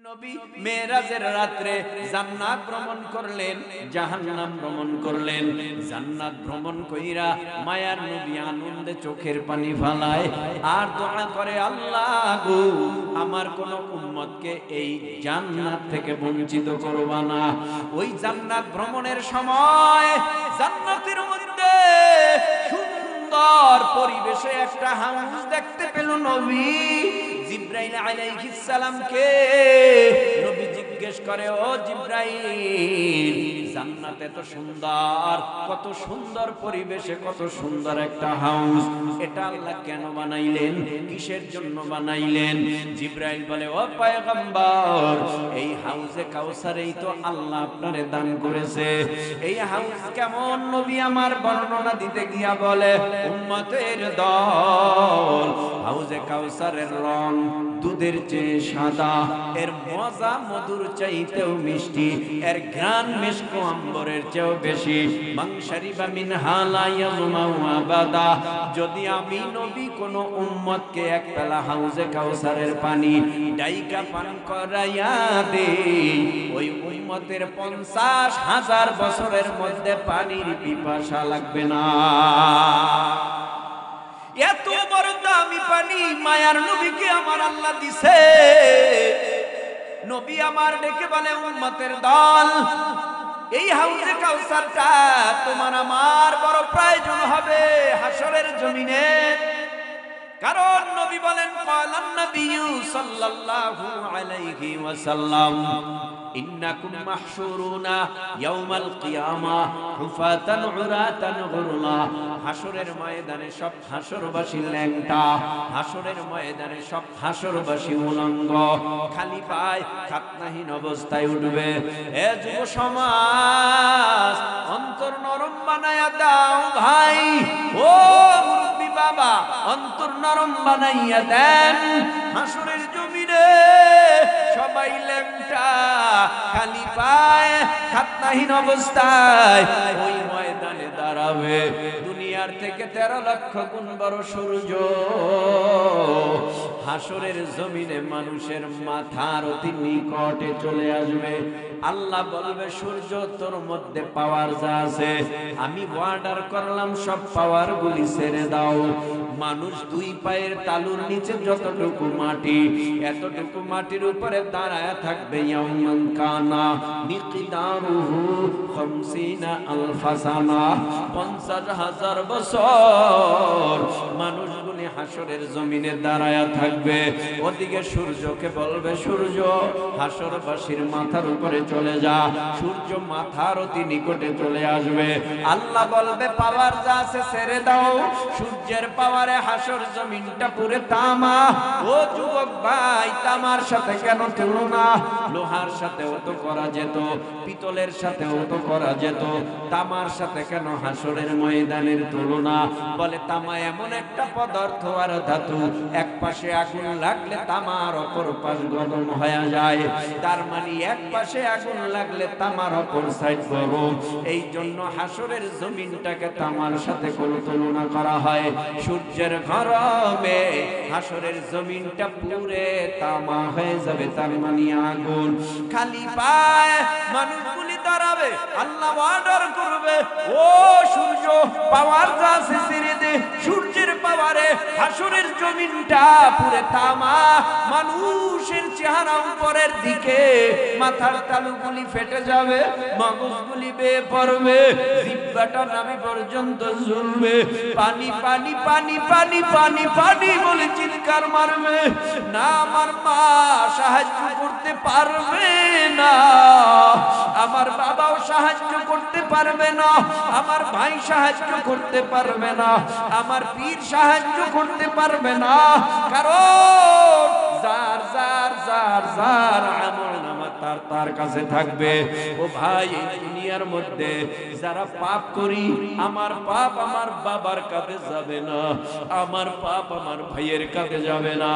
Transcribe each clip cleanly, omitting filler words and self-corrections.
নবী মেরাজের রাতে জান্নাত ভ্রমণ করলেন, জাহান্নাম ভ্রমণ করলেন। জান্নাত ভ্রমণ কইরা মায়ার নবী আনন্দে চোখের পানি ফেলায় আর দোয়া করে, আল্লাহ গো, আমার কোন উম্মতকে এই জান্নাত থেকে বঞ্চিত করবা না। ওই জান্নাত ভ্রমণের সময় জান্নাতের মধ্যে সুন্দর পরিবেশে একটা হাউস দেখতে পেল নবী। জিবরাইল আলাইহিস সালামকে নবী জিজ্ঞেস করে, ও জিবরাইল, জান্নাত এত সুন্দর, কত সুন্দর পরিবেশে কত সুন্দর একটা হাউস, এটা আল্লাহ কেন বানাইলেন, কিসের জন্য বানাইলেন? জিবরাইল বলে, ও পয়গম্বর, এই হাউজে কাউসারেই তো আল্লাহ আপনারে দান করেছে। এই হাউস কেমন নবী আমার বর্ণনা দিতে গিয়া বলে, উম্মতের দল, হাউজে কাউসারের রং দুধের চেয়ে সাদা, এর মজা মধুর চাইতেও মিষ্টি, এর ঘ্রাণ মিষ্ক আম্বরের চেয়েও বেশি। মাংসারিবা মিন হালা ইয়াজমাউ আবাদা, যদি আমি নবী কোন উম্মতকে এক পেলা হাউজে কাউসারের পানি ডাইকা পান করাইয়া দেই, ওই উম্মতের 50,000 বছরের মধ্যে পানির পিপাসা লাগবে না। এত বড় দামি পানি মায়ার নবীকে আমার আল্লাহ দিছে। নবী আমার ডেকে বলে, উম্মতের দল, এই হাউজে কাউসারটা তোমার আমার বড় প্রয়োজন হবে হাশরের জমিনে। কারণ নবী বলেন, ক্বালান নবিয়্যু সাল্লাল্লাহু আলাইহি ওয়াসাল্লাম, ইন্নাকুম মাহশুরুনা ইয়াউমাল কিয়ামাহ হুফাতান উরাতান গুরলা। হাশরের ময়দানে সব হাশরবাসী ল্যাংটা, হাশরের ময়দানে সব হাশরবাসী উলঙ্গ, খালি পায় খাতনাহীন অবস্থায় উঠবে। এ যুব সমাজ, অন্তর নরম বানায়া দাও ভাই, ও মুরব্বি বাবা, অন্তর নরম বানাইয়া দেন। হাশরের জমিনে সবাই ল্যাংটা, খালি পায় খাতনাহীন অবস্থায় ওই ময়দানে দাঁড়াবে। দুনিয়ার থেকে 13 লক্ষ গুণ বড় সূর্য হাশরের জমিনে মানুষের মাথার অতি নিকটে চলে আসবে। আল্লাহ বলবে, সূর্য, তোর মধ্যে পাওয়ার যা আছে আমি অর্ডার করলাম, সব পাওয়ার গুলি ছেড়ে দাও। মানুষ 2 পায়ের তালুর নিচে যতটুকু মাটি, এতটুকু মাটির উপরে দাঁড়ায় থাকবে। ইয়াউমান কানা মিকদারুহু 50 আলফা সানা, 50,000 বছর মানুষগুলি হাশরের জমিনে দাঁড়ায় থাকবে। ওদিকে সূর্যকে বলবে, সূর্য, হাশরবাসীর মাথার উপরে চলে যা। সূর্য মাথার অতি নিকটে চলে আসবে। আল্লাহ বলবে, পাওয়ার যা আছে ছেড়ে দাও। সূর্যের পাওয়ারে হাশর জমিনটা পুরে তামা। ও যুবক ভাই, তামার সাথে কেন তুলনা? লোহার সাথেও তো করা যেত, পিতলের সাথেও তো করা যেত, তামার সাথে কেন হাশরের ময়দানের তুলনা? বলে, তামা এমন একটা পদার্থ আর ধাতু, এক পাশে আগুন লাগলে তামার অপর পাশ গরম হয়ে যায়। তার মানে এক পাশে আগুন লাগলে তামার অপর সাইড গরম। এই জন্য হাশরের জমিনটাকে তামার সাথে কোনো তুলনা করা হয়। সূর্যের গরমে হাশরের জমিনটা পুরে তামা হয়ে যাবে, তার মানে আগুন। খালি পায় মানুষগুলি দাঁড়াবে, আল্লাহ অর্ডার করবে, ও সূর্য, পাওয়ার যা আছে ছেড়ে দে। সূর্যের পাওয়ারে হাশরের জমিনটা পুরে তামা। মানুষের চেহারা উপরের দিকে, মাথার তালুগুলি ফেটে যাবে, মগজগুলি বেয়ে পড়বে, জিহ্বাটা নাভি পর্যন্ত ঝুলবে। পানি পানি পানি পানি পানি পানি বলে চিৎকার মারবে। না, আমার মা সাহায্য করতে পারবে না, আমার বাবাও সাহায্য করতে পারবে না, আমার ভাই সাহায্য করতে পারবে না, আমার পীর সাহায্য করতে পারবে না। কারণ যার যার যার যার আমল নামা তার কাছে থাকবে। ও ভাই, এই দুনিয়ার মধ্যে যারা পাপ করি, আমার পাপ আমার বাবার কাঁধে যাবে না, আমার পাপ আমার ভাইয়ের কাঁধে যাবে না,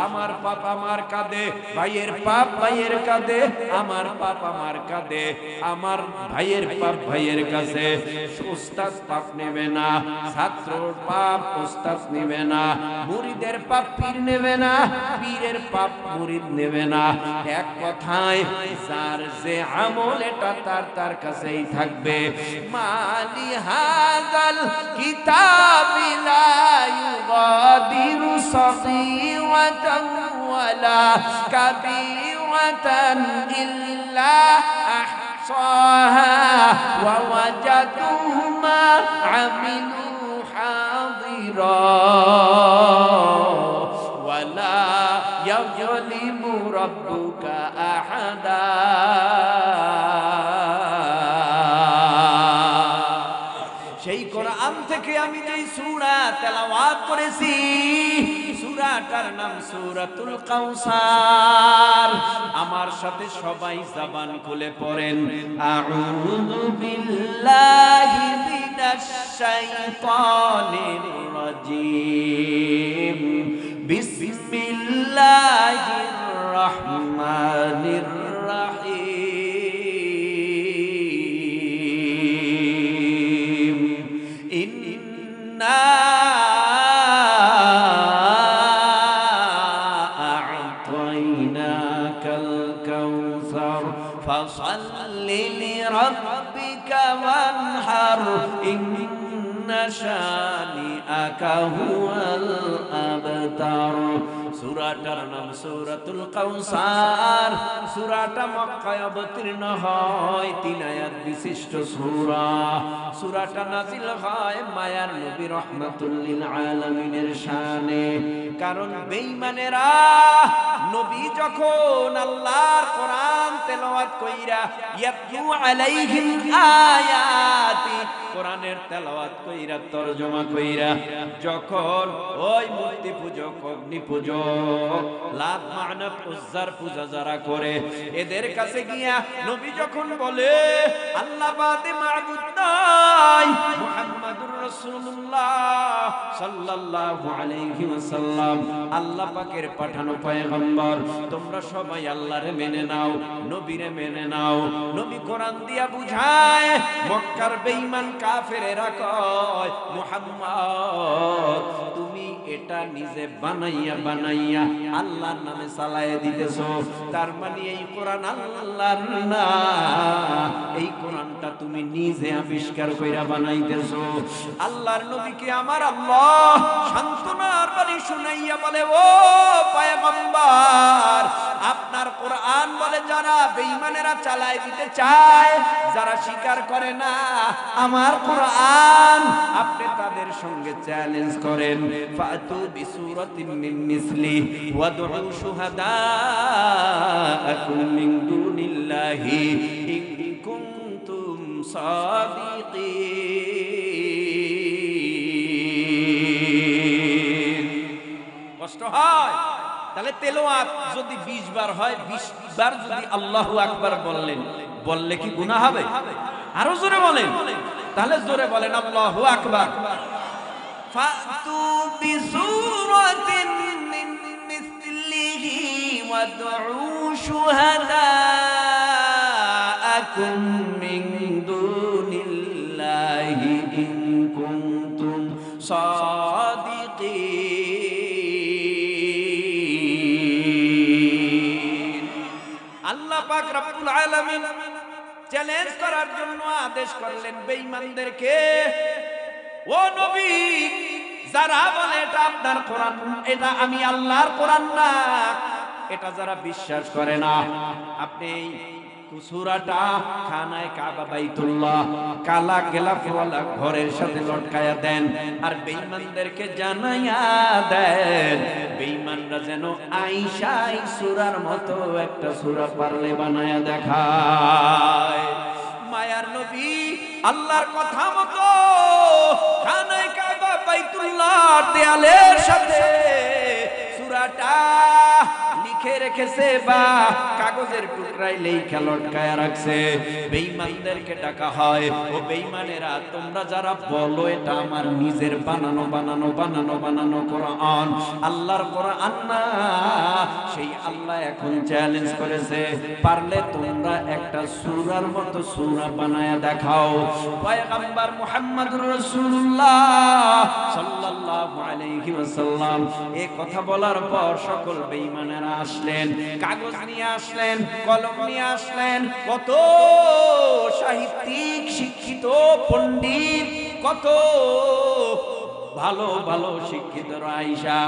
আমার পাপ আমার কাঁধে, ভাইয়ের পাপ ভাইয়ের কাঁধে, আমার পাপ আমার কাঁধে, আমার ভাইয়ের পাপ ভাইয়ের কাছে। উস্তাদ পাপ নেবে না, ছাত্রর পাপ উস্তাদ নেবে না, মুরিদের পাপ পীর নেবে না, পীরের পাপ মুরিদ নেবে না। এক কথায় যার যে আমল এটা তার কাছেই থাকবে। মালি হাযাল কিতাবি লা ইউগাদিরু সাগীরাতান ওয়ালা কাবীরাতান ইল্লা আহসাহা ওয়া ওয়াজাদু মা আমিলু হাদিরা ওয়ালা ইয়াযলিমু রাব্বুকা আহাদা। সেই কোরআন থেকে আমি যে সূরা তেলাওয়াত করেছি, সূরাটার নাম সূরাতুল কাউসার। আমার সাথে সবাই জবান খুলে পড়েন, আউযু বিল্লাহি মিনাশ শাইতানির রাজীম, বিসমিল্লাহির রাহমানির রাহিম। ইন্না আ'তাইনাকাল কাউসার ফাসাল্লি লিরাব্বিকা ওয়ানহার ইন্না শানিআকা হুয়াল আবতার। সূরাটার নাম সূরাতুল কাউসার। সূরাটা মক্কায় অবতীর্ণ হয়, 3 আয়াত বিশিষ্ট সূরা। সূরাটা নাযিল হয় মায়ার নবী রাহমাতুল লিল আলামিনের শানে। কারণ বেঈমানেরা নবী যখন আল্লাহর কোরআন তেলাওয়াত কইরা, ইয়াতলু আলাইহিম আয়াতি, কোরআনের তেলাওয়াত কইরা তরজমা কইরা যখন ওই মূর্তি পূজক, অগ্নি পূজক, লাত মানাত উজ্জার পূজা যারা করে, এদের কাছে গিয়া নবী যখন বলে আল্লাহ বাদে মাবুদ নাই, মুহাম্মাদুর রাসূলুল্লাহ সাল্লাল্লাহু আলাইহি ওয়াসাল্লাম আল্লাহ পাকের পাঠানো পয়গম্বর, তোমরা সবাই আল্লাহরে মেনে নাও, নবীরে মেনে নাও। নবী কোরআন দিয়া বুঝায়, মক্কার বেঈমান কাফেরেরা কয়, মুহাম্মদ তুমি এটা নিজে বানাইয়া বানাইয়া আল্লাহর নামে চালায়ে দিতেছো, তার মানে এই কোরআন আল্লাহর না, এই কোরআনটা তুমি নিজে আবিষ্কার কইরা বানাইতেছো। আল্লাহর নবীকে আমার আল্লাহ সান্তনার বাণী শুনাইয়া বলে, ও পয়গম্বর, আপনার কোরআন বলে যারা বেঈমানেরা চালায় দিতে চায়, যারা স্বীকার করে না আমার কোরআন, আপনি তাদের সঙ্গে চ্যালেঞ্জ করেন, ফাতু বিসূরাতিন মিন মিসলি ওয়াদউ শুহাদাআকুম মিন দুনিল্লাহি ইন কুনতুম সাদিকিন। কষ্ট হয়? তাহলে তেলাওয়াত যদি 20 বার হয়, 20 বার যদি আল্লাহু আকবার বললে কি গুনাহ হবে? আরো জোরে বলেন। তাহলে জোরে বলেন আল্লাহু আকবার। ফাতু বিসূরাতিন মিন মিসলিহি ওয়াদউ শুহাদাআকুম মিন দুনিল্লাহি ইন কুনতুম সাদিকিন। আল্লাহ পাক রব্বুল আলামিন চ্যালেঞ্জ করার জন্য আদেশ করলেন বেঈমানদেরকে, ও নবী, যারা বলে এটা আপনার কোরআন, এটা আমি আল্লাহর কোরআন না, এটা যারা বিশ্বাস করে না, আপনি সূরাটা খানায় কাবা বাইতুল্লাহ কালা গেলাফওয়ালা ঘরের সাথে লটকায়া দেন, আর বেঈমানদেরকে জানাইয়া দেন, বেঈমানরা যেন আয়েশা এই সূরার মতো একটা সূরা পারলে বানায়া দেখায়। মায়ার নবী আল্লাহর কথা মতো খানায় কাবা বাইতুল্লাহর দেয়ালের সাথে সূরাটা লিখে রেখেছে বা কাগজ কাগজের টুকরায় লেখা লটকায়া রাখছে। বেঈমানদেরকে ডাকা হয়, ও বেঈমানেরা তোমরা যারা বলো এটা আমার নিজের বানানো বানানো বানানো বানানো কোরআন, আল্লাহর কোরআন না, সেই আল্লাহ এখন চ্যালেঞ্জ করেছে, পারলে তোমরা একটা সূরার মতো সূরা বানায়া দেখাও। পয়গম্বর মুহাম্মদুর রাসূলুল্লাহ সাল্লাল্লাহু আলাইহি ওয়াসাল্লাম এই কথা বলার পর সকল বেঈমানেরা আসলেন, কাগজ নিয়ে আসলেন, কলম নিয়ে আসলেন। কত সাহিত্যিক, শিক্ষিত পণ্ডিত, কত ভালো ভালো শিক্ষিত আয়েশা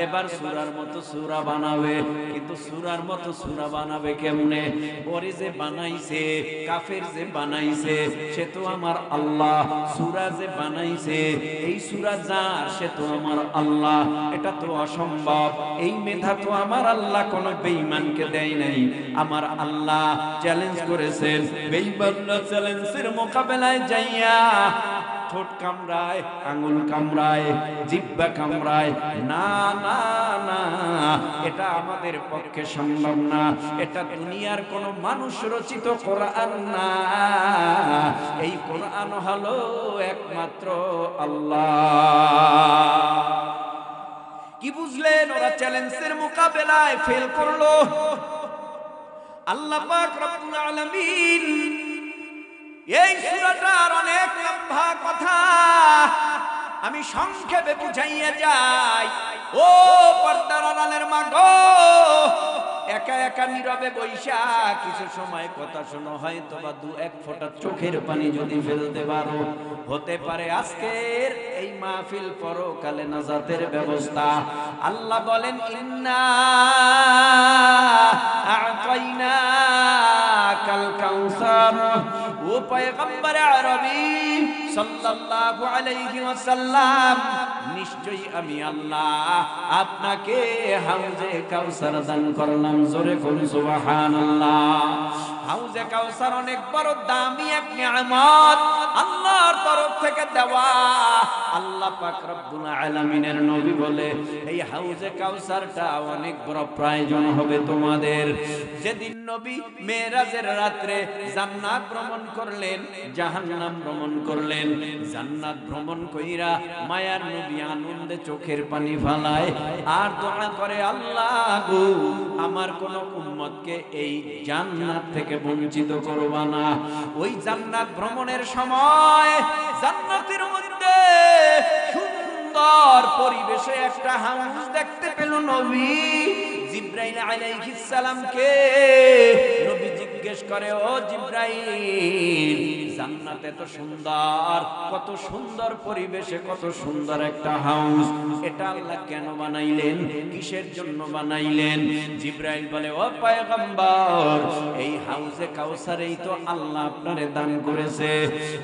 এবার সূরার মতো সূরা বানাবে। কিন্তু সূরার মতো সূরা বানাবে কেমনে? ওরে যে বানাইছে, কাফের যে বানাইছে সে তো আমার আল্লাহ, সূরা যে বানাইছে এই সূরা যার সে তো আমার আল্লাহ, এটা তো অসম্ভব। এই মেধা তো আমার আল্লাহ কোনো বেঈমানকে দেয় নাই। আমার আল্লাহ চ্যালেঞ্জ করেছেন, বেঈমানরা চ্যালেঞ্জের মোকাবেলায় যাইয়া ঠোঁট কামড়ায়, আঙ্গুল কামড়ায়, জিহ্বা কামড়ায়, না না না, এটা আমাদের পক্ষে সম্ভব না। এটা দুনিয়ার কোন মানুষ রচিত কোরআন না, এই কোরআন হলো একমাত্র আল্লাহ। কি বুঝলেন? ওরা চ্যালেঞ্জের মোকাবেলায় ফেল করলো। আল্লাহ পাক রব্বুল আলামিন এই সূরাটার অনেক লম্বা কথা আমি সংক্ষেপে বুঝাইয়া যাই। ও পর্দার আড়ালের মা গো, একা একা নীরবে বৈশা কিছু সময় কথা শোনো, হয়তো বা দু এক ফোঁটা চোখের পানি যদি ফেলতে পারো, হতে পারে আজকের এই মাহফিল পরকালে নাজাতের ব্যবস্থা। আল্লাহ বলেন, ইন্না আ'তাইনা কাল কাউসার। ও পয়গম্বর আরবি সাল্লাল্লাহু আলাইহি ওয়াসাল্লাম, নিশ্চয়ই আমি আল্লাহ আপনাকে হাউজে কাউসার দান করলাম। জোরে বলুন সুবহানাল্লাহ। হাউজে কাউসার অনেক বড় দামি এক নিয়ামত, আল্লাহর তরফ থেকে দেওয়া। আল্লাহ পাক রব্বুল আলামিনের নবী বলে, এই হাউজে কাউসারটা অনেক বড় প্রয়োজন হবে তোমাদের। যেদিন নবী মেরাজের রাত্রে জান্নাত ভ্রমণ করলেন, জাহান্নাম ভ্রমণ করলেন, জান্নাত ভ্রমণ কইরা মায়ার নবী আনন্দে চোখের পানি ফেলায় আর দোয়া করে, আল্লাহ গো, আমার কোন উম্মতকে এই জান্নাত থেকে বঞ্চিত করবা না। ওই জান্নাত ভ্রমণের সময় জান্নাতের মধ্যে সুন্দর পরিবেশে একটা হাউস দেখতে পেল নবী। জিবরাইল আলাইহিস সালামকে নবী জিজ্ঞেস করে, ও জিবরাইল, জান্নাত এত সুন্দর, কত সুন্দর পরিবেশে কত সুন্দর একটা হাউস, এটা আল্লাহ কেন বানাইলেন, কিসের জন্য বানাইলেন? জিবরাইল বলে, ও পয়গম্বর, এই হাউজে কাউসারেই তো আল্লাহ আপনারে দান করেছে।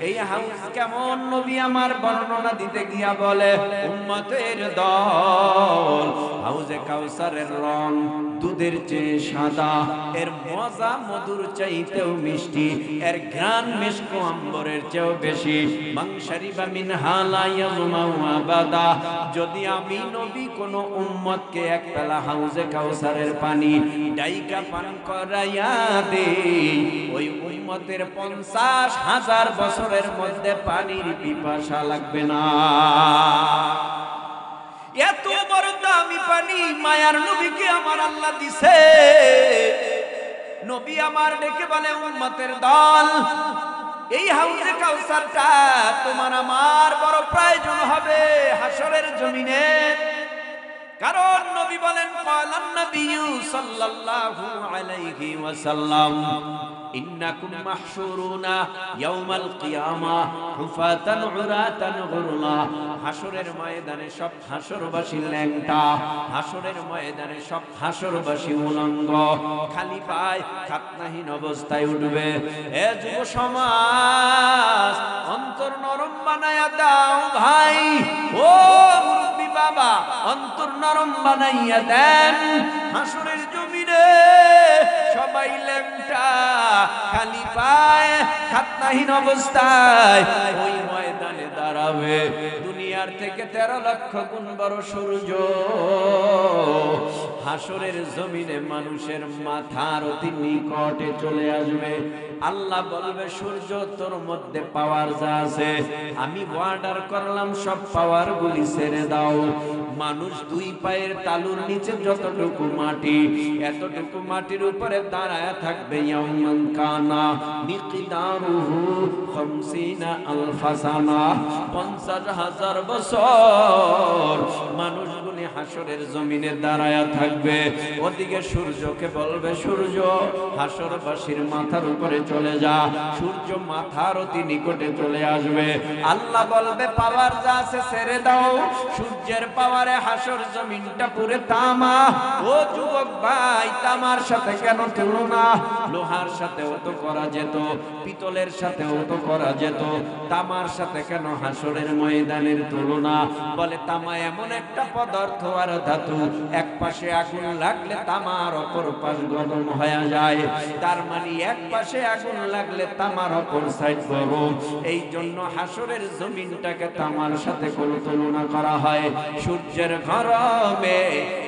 এই হাউস কেমন নবী আমার বর্ণনা দিতে গিয়া বলে, উম্মতের দল, হাউজে কাউসারের রং দুধের চেয়ে সাদা, এর মজা মধুর চাইতেও মিষ্টি, এর ঘ্রাণ মিষ্ক আম্বরের চেয়েও বেশি। মাংসারিবা মিন হালা ইয়াজমাউ আবাদা। যদি আমি নবী কোন উম্মতকে এক পেলা হাউজে কাউসারের পানি ডাইকা পান করাইয়া দেই, ওই উম্মতের 50,000 বছরের মধ্যে পানির পিপাসা লাগবে না। এত বড় দামি পানি মায়ার নবীকে আমার আল্লাহ দিছে। নবী আমার ডেকে বলে, উম্মতের দল, এই হাউজে কাউসারটা তোমার আমার বড় প্রয়োজন হবে হাশরের জমিনে। কারণ নবী বলেন, ক্বালান নবিয়্যু সাল্লাল্লাহু আলাইহি ওয়াসাল্লাম, ইন্নাকুম মাহশুরুনা ইয়াউমাল কিয়ামা হুফাতান উরাতান গুরলা। হাশরের ময়দানে সব হাশরবাসী ল্যাংটা, হাশরের ময়দানে সব হাশরবাসী উলঙ্গ, খালি পায় খাতনাহীন অবস্থায় উঠবে। এ যুব সমাজ, অন্তর নরম বানায়া দাও ভাই। ও মুরব্বি বাবা, অন্তর নরম বানাইয়া দেন। হাশরের জমিনে সবাই ল্যাংটা, খালি পায় খাতনাহীন অবস্থায় ওই ময়দানে দাঁড়াবে। দুনিয়া দুনিয়ার থেকে 13 লক্ষ গুণ বড় সূর্য হাসরের জমিনে মানুষের মাথার অতি নিকটে চলে আসবে। আল্লাহ বলবে সূর্য তোর মধ্যে পাওয়ার যা আছে আমি অর্ডার করলাম সব পাওয়ার গুলি ছেড়ে দাও। মানুষ দুই পায়ের তালুর নিচে যতটুকু মাটি এতটুকু মাটির উপরে দাঁড়ায় থাকবে। ইয়াউমান কানা মিকদারুহু 50 আলফা সানা 50,000 বছর মানুষগুলি হাসরের জমিনে দাঁড়ায় থাকবে। ওদিকে সূর্যকে বলবে সূর্য হাসরবাসীর মাথার উপরে চলে যা। সূর্য মাথার অতি নিকটে চলে আসবে। আল্লাহ বলবে পাওয়ার যা আছে ছেড়ে দাও। সূর্যের পাওয়ারে হাসর জমিনটা পুরে তামা। ও যুবক ভাই তামার সাথে কেন তুলনা? লোহার সাথেও তো করা যেত, পিতলের সাথেও তো করা যেত, তামার সাথে কেন হাসরের ময়দানের তুলনা? বলে তামা এমন একটা পদার্থ আর ধাতু এক পাশে আগুন লাগলে তামার অপর পাশ গরম হয়ে যায়। তার মানে এক পাশে আগুন লাগলে তামার অপর সাইড গরম। এই জন্য হাসরের জমিনটাকে তামার সাথে কোনো তুলনা করা হয়। সূর্যের গরমে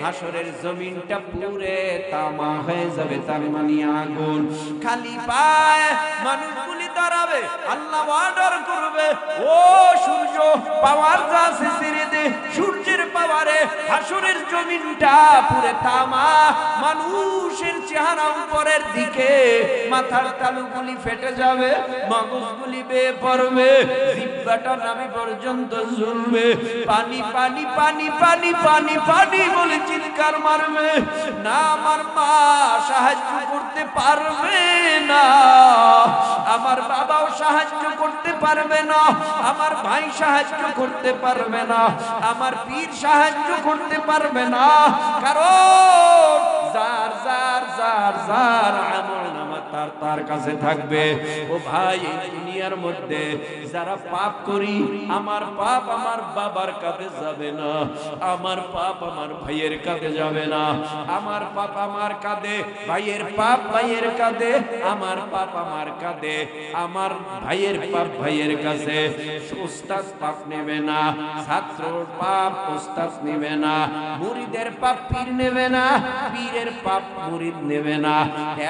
হাসরের জমিনটা পুরে তামা হয়ে যাবে, তার মানে আগুন। খালি পায় মানুষগুলি দাঁড়াবে, আল্লাহ অর্ডার করবে ও সূর্য পাওয়ার যা আছে ছেড়ে দে। সূর্যের পাওয়ারে হাসরের জমিনটা পুরে তামা। মানুষের চেহারা উপরের দিকে, মাথার তালুগুলি ফেটে যাবে, মগজগুলি বেয়ে পড়বে, জিহ্বাটা নাভি পর্যন্ত ঝুলবে। পানি পানি পানি পানি পানি পানি বলে চিৎকার মারবে। না আমার মা সাহায্য করতে পারবে না, আমার বাবাও সাহায্য করতে পারবে না, আমার ভাই সাহায্য করতে পারবে না, আমার পীর সাহায্য করতে পারবে না। কারণ যার যার যার যার আমলনামা তার কাছে থাকবে। ও ভাই এই দুনিয়ার মধ্যে যারা পাপ করি, আমার পাপ আমার বাবার কাঁধে যাবে না, আমার পাপ আমার ভাইয়ের কাঁধে যাবে না, আমার পাপ আমার কাঁধে, ভাইয়ের পাপ ভাইয়ের কাঁধে, আমার পাপ আমার কাঁধে, আমার ভাইয়ের পাপ ভাইয়ের কাছে। উস্তাদ পাপ নেবে না, ছাত্রর পাপ উস্তাদ নেবে না, মুরিদের পাপ পীর নেবে না, পীরের পাপ মুরিদ নেবে না।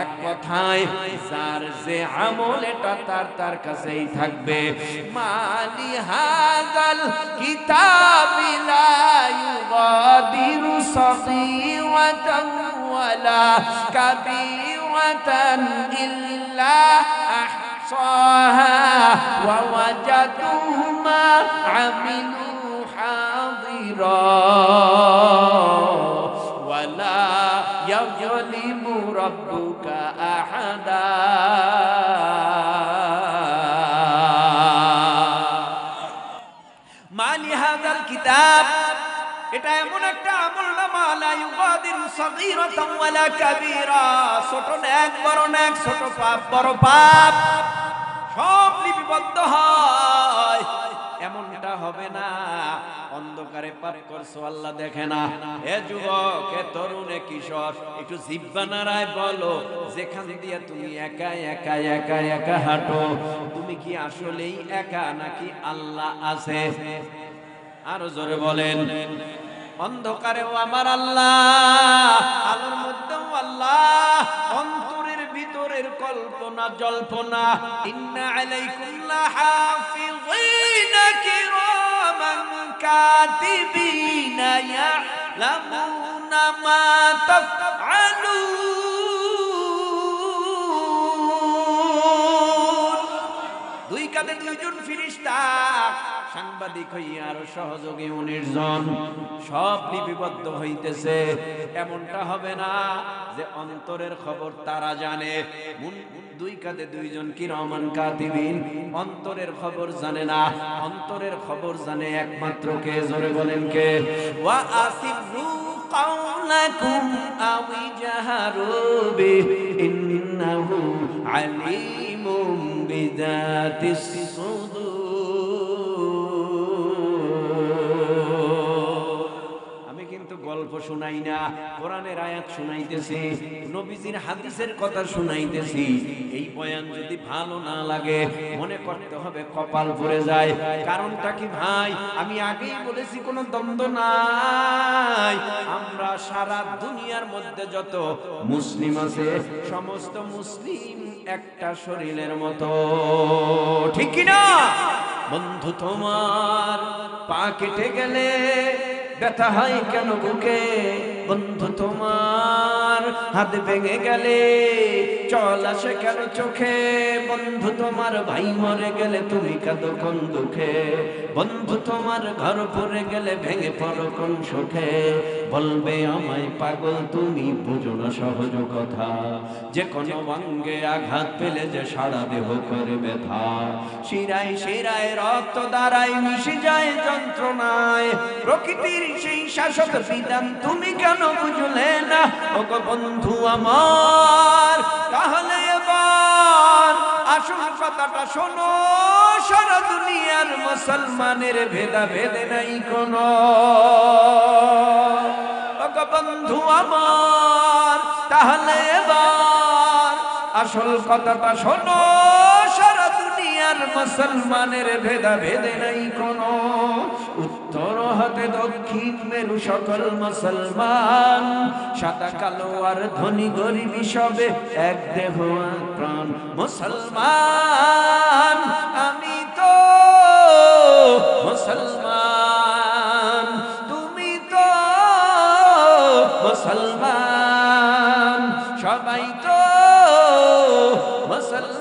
এক কথায় যার যে আমল এটা তার কাছেই থাকবে। মালি হাযাল কিতাবি লা ইউগাদিরু সাগীরাতান ওয়ালা কাবীরাতান ইল্লা আহসাহা ওয়া ওয়াজাদু মা আমিলু হাদিরা ওয়ালা ইয়াযলিমু রাব্বুকা আহাদা। মালি হাযাল কিতাব, এটা এমন একটা আমলনামা লা ইউগাদিরু সাগীরাতান ওয়ালা কাবীরা, ছোট নেক বড় নেক, ছোট পাপ বড় পাপ সব লিপিবদ্ধ হয়। এমনটা হবে না অন্ধকারে পাপ করছো আল্লাহ দেখে না। এ যুবক, এ তরুণ, এ কিশোর, একটু জিহ্বা নাড়ায় বলো, যেখান দিয়ে তুমি একা একা একা একা হাঁটো, তুমি কি আসলেই একা নাকি আল্লাহ আছে? আরো জোরে বলেন। অন্ধকারেও আমার আল্লাহ, আলোর মধ্যেও আল্লাহ, অন্তরের ভিতরের কল্পনা জল্পনা। ইন্না আলাইকুম লাহাফিযিনা কিরামান কাতিবিনা ইয়ালামুনা মা তাফআলুন। দুই কাঁধে দুইজন ফেরেশতা, সাংবাদিক হইয়া আরো সহযোগী 19 জন, সব লিপিবদ্ধ হইতেছে। এমনটা হবে না যে অন্তরের খবর তারা জানে। দুই কাঁধে দুইজন কিরামান কাতিবিন, অন্তরের খবর জানে না। অন্তরের খবর জানে একমাত্র কে? জোরে বলেন কে? ওয়া আসিরু কাওলাকুম আও জাহারু বিহি ইন্নাহু আলিমুম বিযাতিস সুদূর। গল্প শুনাই না, কোরআনের আয়াত শুনাইতেছি, নবীজির হাদিসের কথা শুনাইতেছি। এই বয়ান যদি ভালো না লাগে মনে করতে হবে কপাল পড়ে যায়। কারণটা কি ভাই? আমি আগেই বলেছি কোনো দ্বন্দ্ব নাই। আমরা সারা দুনিয়ার মধ্যে যত মুসলিম আছে সমস্ত মুসলিম একটা শরীরের মতো, ঠিক কি না? বন্ধু তোমার পা কেটে গেলে ব্যথা হয় কেন বুকে? বন্ধু তোমার হাত ভেঙে গেলে চল আসে কেন চোখে? বন্ধু তোমার ভাই মরে গেলে তুমি কাঁদো কোন দুঃখে? বন্ধু তোমার ঘর পড়ে গেলে ভেঙে পড়ো কোন সুখে? বলবে আমায় পাগল তুমি বুঝো না সহজ কথা, যে কোনো অঙ্গে আঘাত পেলে যে সারা দেহ করে ব্যথা, শিরায় শিরায় রক্ত দ্বারাই মিশে যায় যন্ত্রণায়, প্রকৃতির সেই শাসক বিধান তুমি কেন বুঝলে না? ওগো বন্ধু আমার, তাহলে এবার আসল কথাটা শোনো, সারা দুনিয়ার মুসলমানের ভেদাভেদ নাই কোনো। ওগো বন্ধু আমার, তাহলে এবার আসল কথাটা শোনো, সারা দুনিয়ার মুসলমানের ভেদাভেদ নাই কোনো। উত্তর হতে দক্ষিণ মেরু সকল মুসলমান, সাদা কালো আর ধনী গরিব সবে এক দেহ এক প্রাণ। মুসলমান আমি তো মুসলমান, তুমি তো মুসলমান, সবাই তো মুসলমান।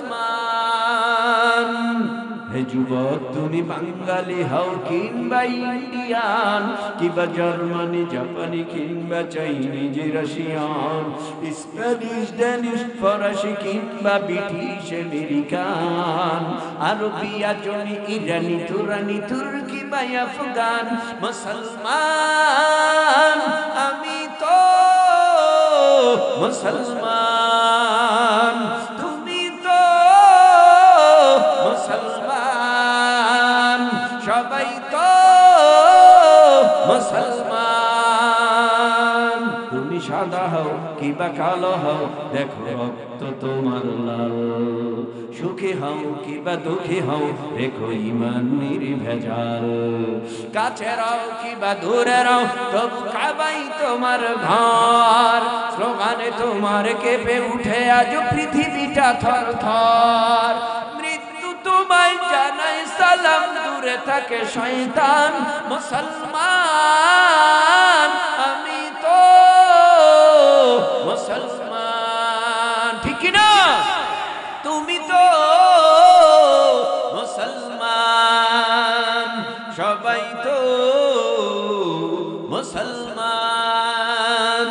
হে যুবক তুমি বাঙালি হও কিংবা ইন্ডিয়ান, কিংবা জার্মানি জাপানি কিংবা চাইনিজ রাশিয়ান, স্প্যানিশ ড্যানিশ ফরাসি কিংবা ব্রিটিশ আমেরিকান, আরবি আজমি ইরানি তুরানি তুর্কি বা আফগান। মুসলমান আমি তো মুসলমান, তুমি তো মুসলমান, সবাই তো মুসলমান। তুমি সাদা হও কিবা কালো হও, দেখো রক্ত তোমার লাল, সুখী হও কিবা দুঃখী হও, দেখো ঈমান নির্ভেজাল। কাছে রও কিবা দূরে রও, তবু কাবাই তোমার ঘর, স্লোগানে তোমার কেঁপে উঠে আজ পৃথিবীটা থর থর। মৃত্যু তোমায় জানাই সালাম, দূরে থাকে শয়তান। মুসলমান আমি তো মুসলমান, ঠিক না? তুমি তো মুসলমান, সবাই তো মুসলমান।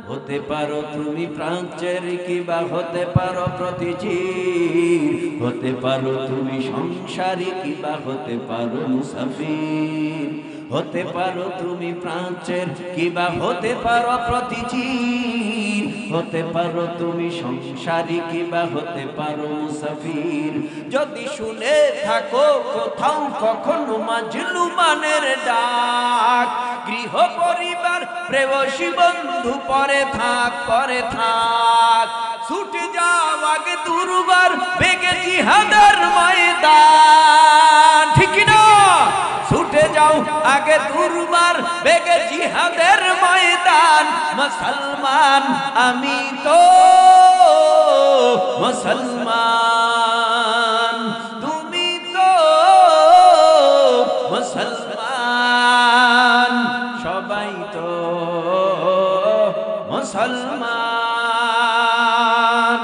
হতে পারো তুমি প্রাচ্যের কিবা হতে পারো প্রতিচির, হতে পারো তুমি সংসারী কিবা হতে পারো মুসাফির, হতে পারো তুমি প্রাচ্যের কিবা হতে পারো প্রতিচির, হতে পারো তুমি সংসারী কিবা হতে পারো মুসাফির। যদি শুনে থাকো কোথাও কখনো মাজলুমানের ডাক, গৃহ পরিবার প্রেয়সী বন্ধু পরে থাক পরে থাক, ছুটে যাও আগে দুর্বার বেগে জিহাদের ময়দান, ঠিক না? ছুটে যাও আগে দুর্বার বেগে জিহাদের ময়দান। মুসলমান আমি তো মুসলমান, তুমি তো মুসলমান, সবাই তো মুসলমান,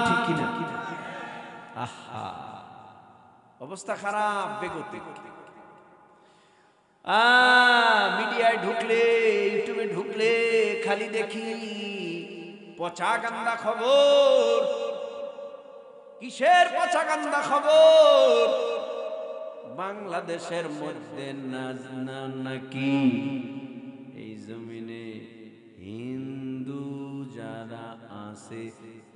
ঠিক না? আহা, অবস্থা খারাপ বেগতিক। মিডিয়ায় ঢুকলে, ইউটিউবে ঢুকলে খালি দেখি পচা গান্দা খবর। কিসের পচা গান্দা খবর? বাংলাদেশের মধ্যে নাকি এই জমিনে হিন্দু যারা আছে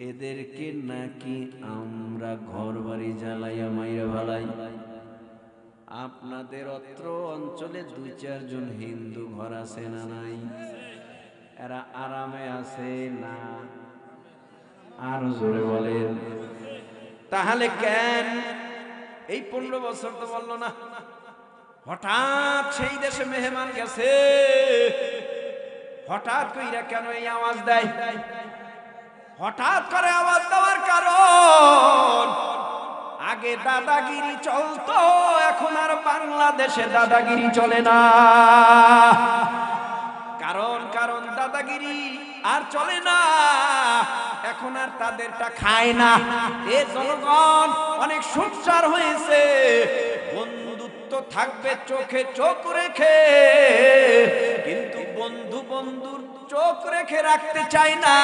এদেরকে নাকি আমরা ঘর বাড়ি জ্বালাইয়া মাইরা ভালাই। আপনাদের অত্র অঞ্চলে 2-4 জন হিন্দু ঘর আছে না নাই? এরা আরামে আছে না? আরো জোরে বলেন। তাহলে কেন এই 15 বছর তো বললো না? হঠাৎ সেই দেশে মেহমান গেছে, হঠাৎ কইরা কেন এই আওয়াজ দেয়? হঠাৎ করে আওয়াজ দেওয়ার কারণ, আগে দাদাগিরি চলতো, এখন আর বাংলাদেশে দাদাগিরি চলে না। কারণ দাদাগিরি আর চলে না, এখন আর তাদেরটা খায় না। এ জনগণ অনেক সোচ্চার হয়েছে, বন্ধুত্ব থাকবে চোখে চোখ রেখে, কিন্তু বন্ধুর চোখ রেখে রাখতে চায় না।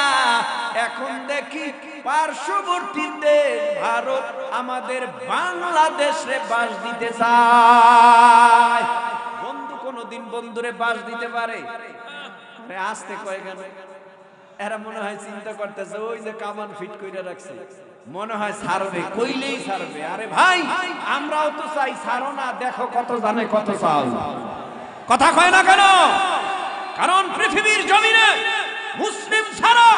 এখন দেখি পার্শ্ববর্তী দেশ ভারত আমাদের বাংলাদেশে বাস দিতে চায়। বন্ধু কোনদিন বন্ধুরে বাস দিতে পারে? আসতে কয় কেন? এরা মনে হয় চিন্তা করতেছে ওই যে কামান ফিট কইরা রাখছে, মনে হয় ছাড়বে, কইলেই ছাড়বে। আরে ভাই, আমরাও তো চাই, ছাড়ো না, দেখো কত জানে কত চাও। কথা কয় না কেন? কারণ পৃথিবীর জমিনে মুসলিম ছাড়া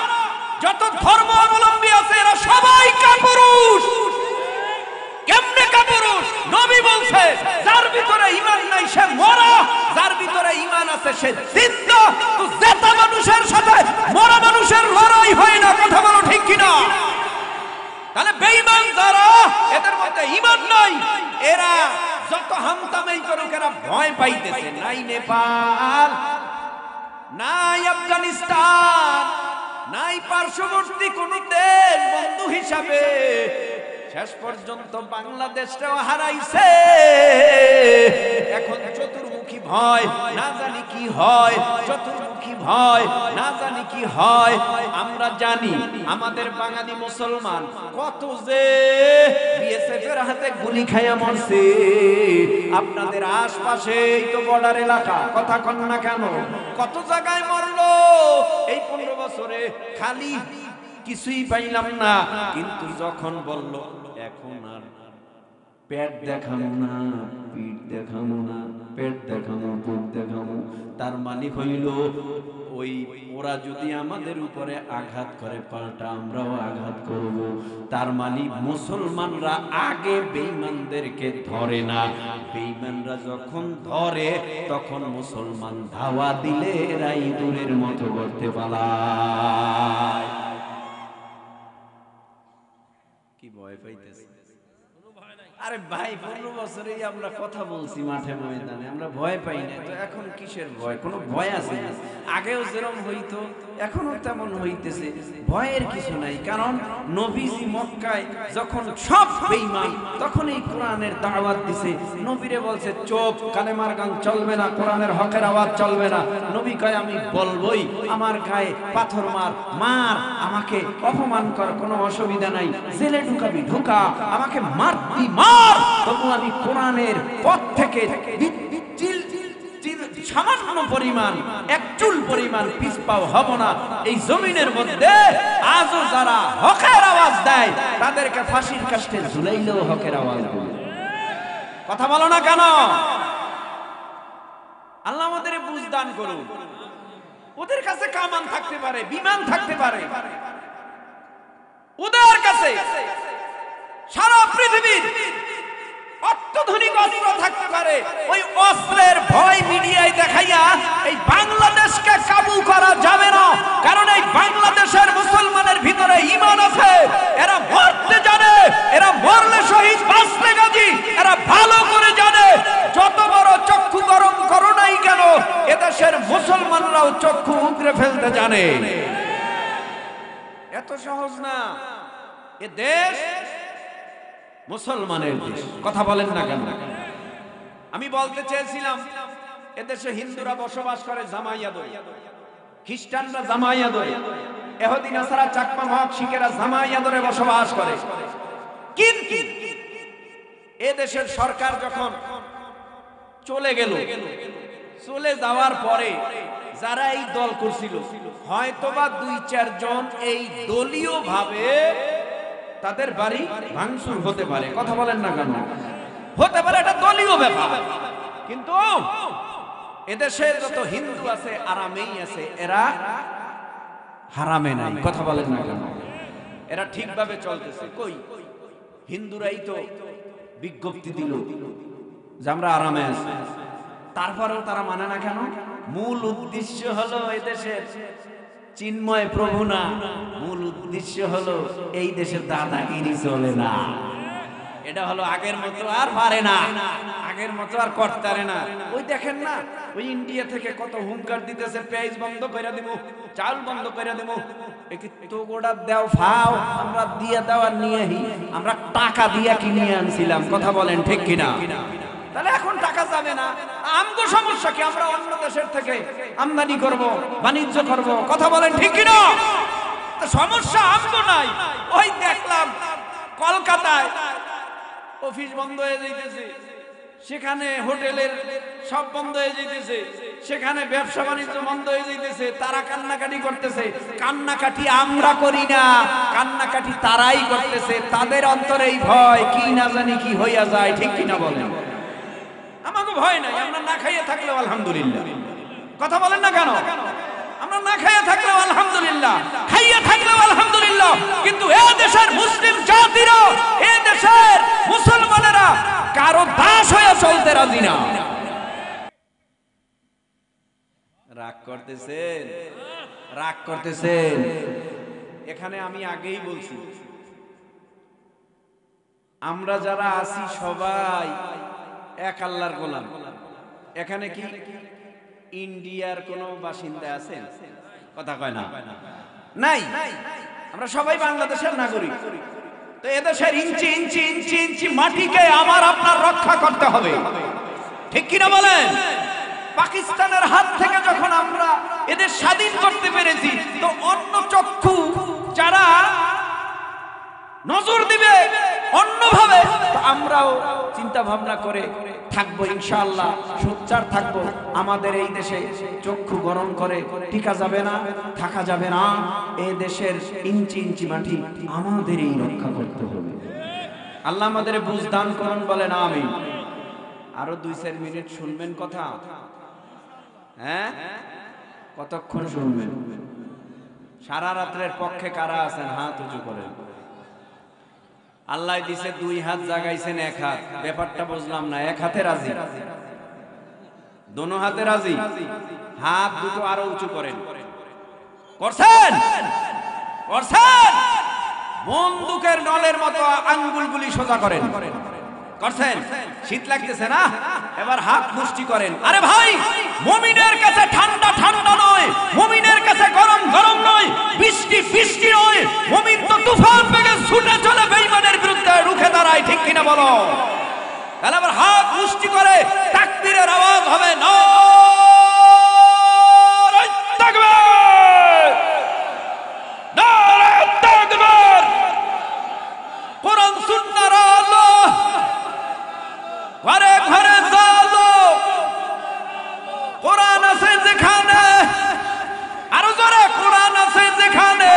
যত ধর্ম অবলম্বী আছে এরা সবাই কাপুরুষ। কেমনে কাপুরুষ? নবী বলছে, যার ভিতরে ঈমান নাই সে মরা, যার ভিতরে ঈমান আছে সে জিন্দা। তো জেতা মানুষের সাথে মরা মানুষের লড়াই হয় না। কথা বলো ঠিক কিনা? তাহলে বেঈমান যারা, এদের মধ্যে ঈমান নাই, এরা যত হামতামেই করুক এরা ভয় পাইতেছে। নাই নেপাল, নাই আফগানিস্তান, নাই পার্শ্ববর্তী কোন দেশ বন্ধু হিসাবে, শেষ পর্যন্ত বাংলাদেশটাও হারাইছে। এখন চতুর্মুখী ভয়, না জানি কি হয়, চতুর্মুখী ভয়, না জানি কি হয়। আমরা জানি আমাদের বাঙালি মুসলমান কত যে বিএসএফ এর হাতে গুলি খাইয়া মরছে। আপনাদের আশপাশে এই তো বর্ডার এলাকা, কথা কন না কেন? কত জায়গায় মরলো এই 15 বছরে, খালি কিছুই পাইলাম না। কিন্তু যখন বলল এখন আর পেট দেখানো না, পিঠ দেখানো না, পেট দেখানো, বুক দেখানো, তার মানে হইল ওই ওরা যদি আমাদের উপরে আঘাত করে পাল্টা আমরাও আঘাত করব। তার মানে মুসলমানরা আগে বেঈমানদেরকে ধরে না, বেঈমানরা যখন ধরে তখন মুসলমান ধাওয়া দিলে এরা ইঁদুরের মতো করতে পালায়। কি ভয় পাইতেছে? আরে ভাই, 15 বছরেই আমরা কথা বলছি মাঠে ময়দানে, আমরা ভয় পাই না তো এখন কিসের ভয়? কোনো ভয় আছে না? আগেও যেরকম হইতো এখনো তেমন হইতেছে, ভয়ের কিছু নাই। কারণ নবীজি মক্কায় যখন সব বেঈমান, তখন এই কোরআনের দাওয়াত দিছে। নবীরে বলছে চুপ, কালেমার গান চলবে না, কোরআনের হকের আওয়াজ চলবে না। নবী কয় আমি বলবই, আমার গায়ে পাথর মার, মার, আমাকে অপমান কর, কোনো অসুবিধা নাই, জেলে ঢুকাবি ঢুকা, আমাকে মারবি মার, তবু আমি কোরআনের পথ থেকে সামান্য পরিমাণ, এক চুল পরিমাণ পিছপাও হব না। এই জমিনের মধ্যে আজও যারা হকের আওয়াজ দেয় তাদেরকে ফাঁসির কাস্টে ঝুলাইলেও হকের আওয়াজ দেবে। কথা বলো না কেন? আল্লাহ আমাদের বুঝ দান করুন। ওদের কাছে কামান থাকতে পারে, বিমান থাকতে পারে, ওদের কাছে সারা পৃথিবীর অত্যাধুনিক অস্ত্র থাকতে পারে। ওই অস্ত্রের ভয় মিডিয়ায় দেখাইয়া এই বাংলাদেশকে কাবু করা যাবে না। কারণ এই বাংলাদেশের মুসলমানের ভিতরে ঈমান আছে, এরা মরতে জানে, এরা মরলে শহীদ, বাঁচলে গাজী। এরা ভালো করে জানে যত বড় চক্ষু গরম করো নাই কেন, এদেশের মুসলমানরাও চক্ষু উগরে ফেলতে জানে। এত সহজ না। এ দেশ মুসলমানের দেশ। কথা বলেন না কেন? আমি বলতে চেয়েছিলাম এদেশে হিন্দুরা বসবাস করে জামাইয়াদয়, খ্রিস্টানরা জামাইয়াদয়, এহুদি নাসারা, চাকমা, মগ, শিখেরা জামাইয়াদরে বসবাস করে। কিন্তু এ দেশের সরকার যখন চলে গেল, চলে যাওয়ার পরে যারা এই দল করছিল হয়তোবা 2-4 জন এই দলীয় ভাবে তাদের বাড়ি ভাঙচুর হতে পারে। কথা বলেন না কেন? হতে পারে, এটা দলীয় ব্যাপার। কিন্তু এদেশে যত হিন্দু আছে আরামেই আছে, এরা হারামে নাই। কথা বলেন না কেন? এরা ঠিকভাবে চলতেছে। কই হিন্দুরাই তো বিজ্ঞপ্তি দিল যে আমরা আরামে আছি, তারপরেও তারা মানে না কেন? মূল উদ্দেশ্য হলো এদেশের চিন্ময় প্রভু না, মূল উদ্দেশ্য হলো এই দেশের দাদাগিরি চলে না। এটা হলো আগের মতো আর পারে না, আগের মতো আর করতে না। ওই দেখেন না, ওই ইন্ডিয়া থেকে কত হুঙ্কার দিতেছে, পেঁয়াজ বন্ধ করে দিব, চাল বন্ধ করে দিব। তো গোটা দেও ফাও, আমরা দিয়ে দেওয়ার নিয়েই আমরা টাকা দিয়ে কিনে আনছিলাম। কথা বলেন ঠিক কিনা? তাহলে এখন টাকা যাবে না, আমগো সমস্যা কি? আমরা অন্য দেশের থেকে আমদানি করব, বাণিজ্য করব। কথা বলেন ঠিক কিনা? তো সমস্যা আমগো নাই। ওই দেখলাম কলকাতায় অফিস বন্ধ হয়ে যাইতেছে, সেখানে হোটেলের সব বন্ধ হয়ে যাইতেছে, সেখানে ব্যবসা বাণিজ্য বন্ধ হয়ে যাইতেছে। তারা কান্নাকাটি করতেছে। কান্নাকাটি আমরা করি না, কান্নাকাটি তারাই করতেছে। তাদের অন্তরে এই ভয়, কি না জানি কি হইয়া যায়। ঠিক কিনা বলেন? আমাকে ভয় নাই, আমরা না খাইয়ে থাকলেও আলহামদুলিল্লাহ। কথা বলেন না কেন? আমরা না খাইয়ে থাকলেও আলহামদুলিল্লাহ, খাইয়ে থাকলেও আলহামদুলিল্লাহ। কিন্তু এই দেশের মুসলিম জাতিরা, এই দেশের মুসলমানেরা কারো দাস হয়ে চলতে রাজি না। রাগ করতেছেন, রাগ করতেছেন। এখানে আমি আগেই বলছি, আমরা যারা আছি সবাই এক আল্লাহর গোলাম। এখানে কি ইন্ডিয়ার কোন বাসিন্দা আছেন? কথা কয় না? নাই। আমরা সবাই বাংলাদেশের নাগরিক। তো এদেশের ইঞ্চি ইঞ্চি ইঞ্চি ইঞ্চি মাটিকে আমার আপনার রক্ষা করতে হবে। ঠিক কিনা বলেন? পাকিস্তানের হাত থেকে যখন আমরা এদের স্বাধীন করতে পেরেছি, তো অন্য চক্ষু যারা নজর দিবে অন্যভাবে, আমরাও চিন্তা ভাবনা করে থাকবো ইনশাআল্লাহ, সোচ্চার থাকবো। আমাদের এই দেশে চক্ষু গরম করে টিকা যাবে না, থাকা যাবে না। এই দেশের ইঞ্চি ইঞ্চি মাটি আমাদেরই রক্ষা করতে হবে। আল্লাহ আমাদের বুঝ দান করুন, বলেন আমিন। আরো 2-4 মিনিট শুনবেন কথা? হ্যাঁ, কতক্ষণ শুনবেন? সারা রাত্রের পক্ষে কারা আছেন? হাত উঁচু করেন। আল্লাহ দিছে 2 হাত, জাগাইছেন 1 হাত। ব্যাপারটা বুঝলাম না। 1 হাতে রাজি? দোনো হাতে রাজি? হাত দুটো আরো উঁচু করেন। করছেন? করছেন? বন্দুকের নলের মতো আঙ্গুলগুলি সোজা করেন। করছেন? শীত লাগতেছে না? এবার হাত মুষ্টি করেন। আরে ভাই, মুমিনের কাছে ঠান্ডা ঠান্ডা নয়, মুমিনের কাছে গরম গরম নয়, বৃষ্টি বৃষ্টি নয়। মুমিন তো তুফান বেগে ছুটে চলে বেঈমানের বিরুদ্ধে, রুখে দাঁড়ায়। ঠিক কিনা বলো? তাহলে আবার হাত মুষ্টি করে তাকবীরের আওয়াজ হবে, নারে তাকবীর, নারে তাকবীর। কোরআন সুন্নাহর আলো ঘরে ঘরে জালো, কোরআন আছে যেখানে, আরো জোরে, কোরআন আছে যেখানে,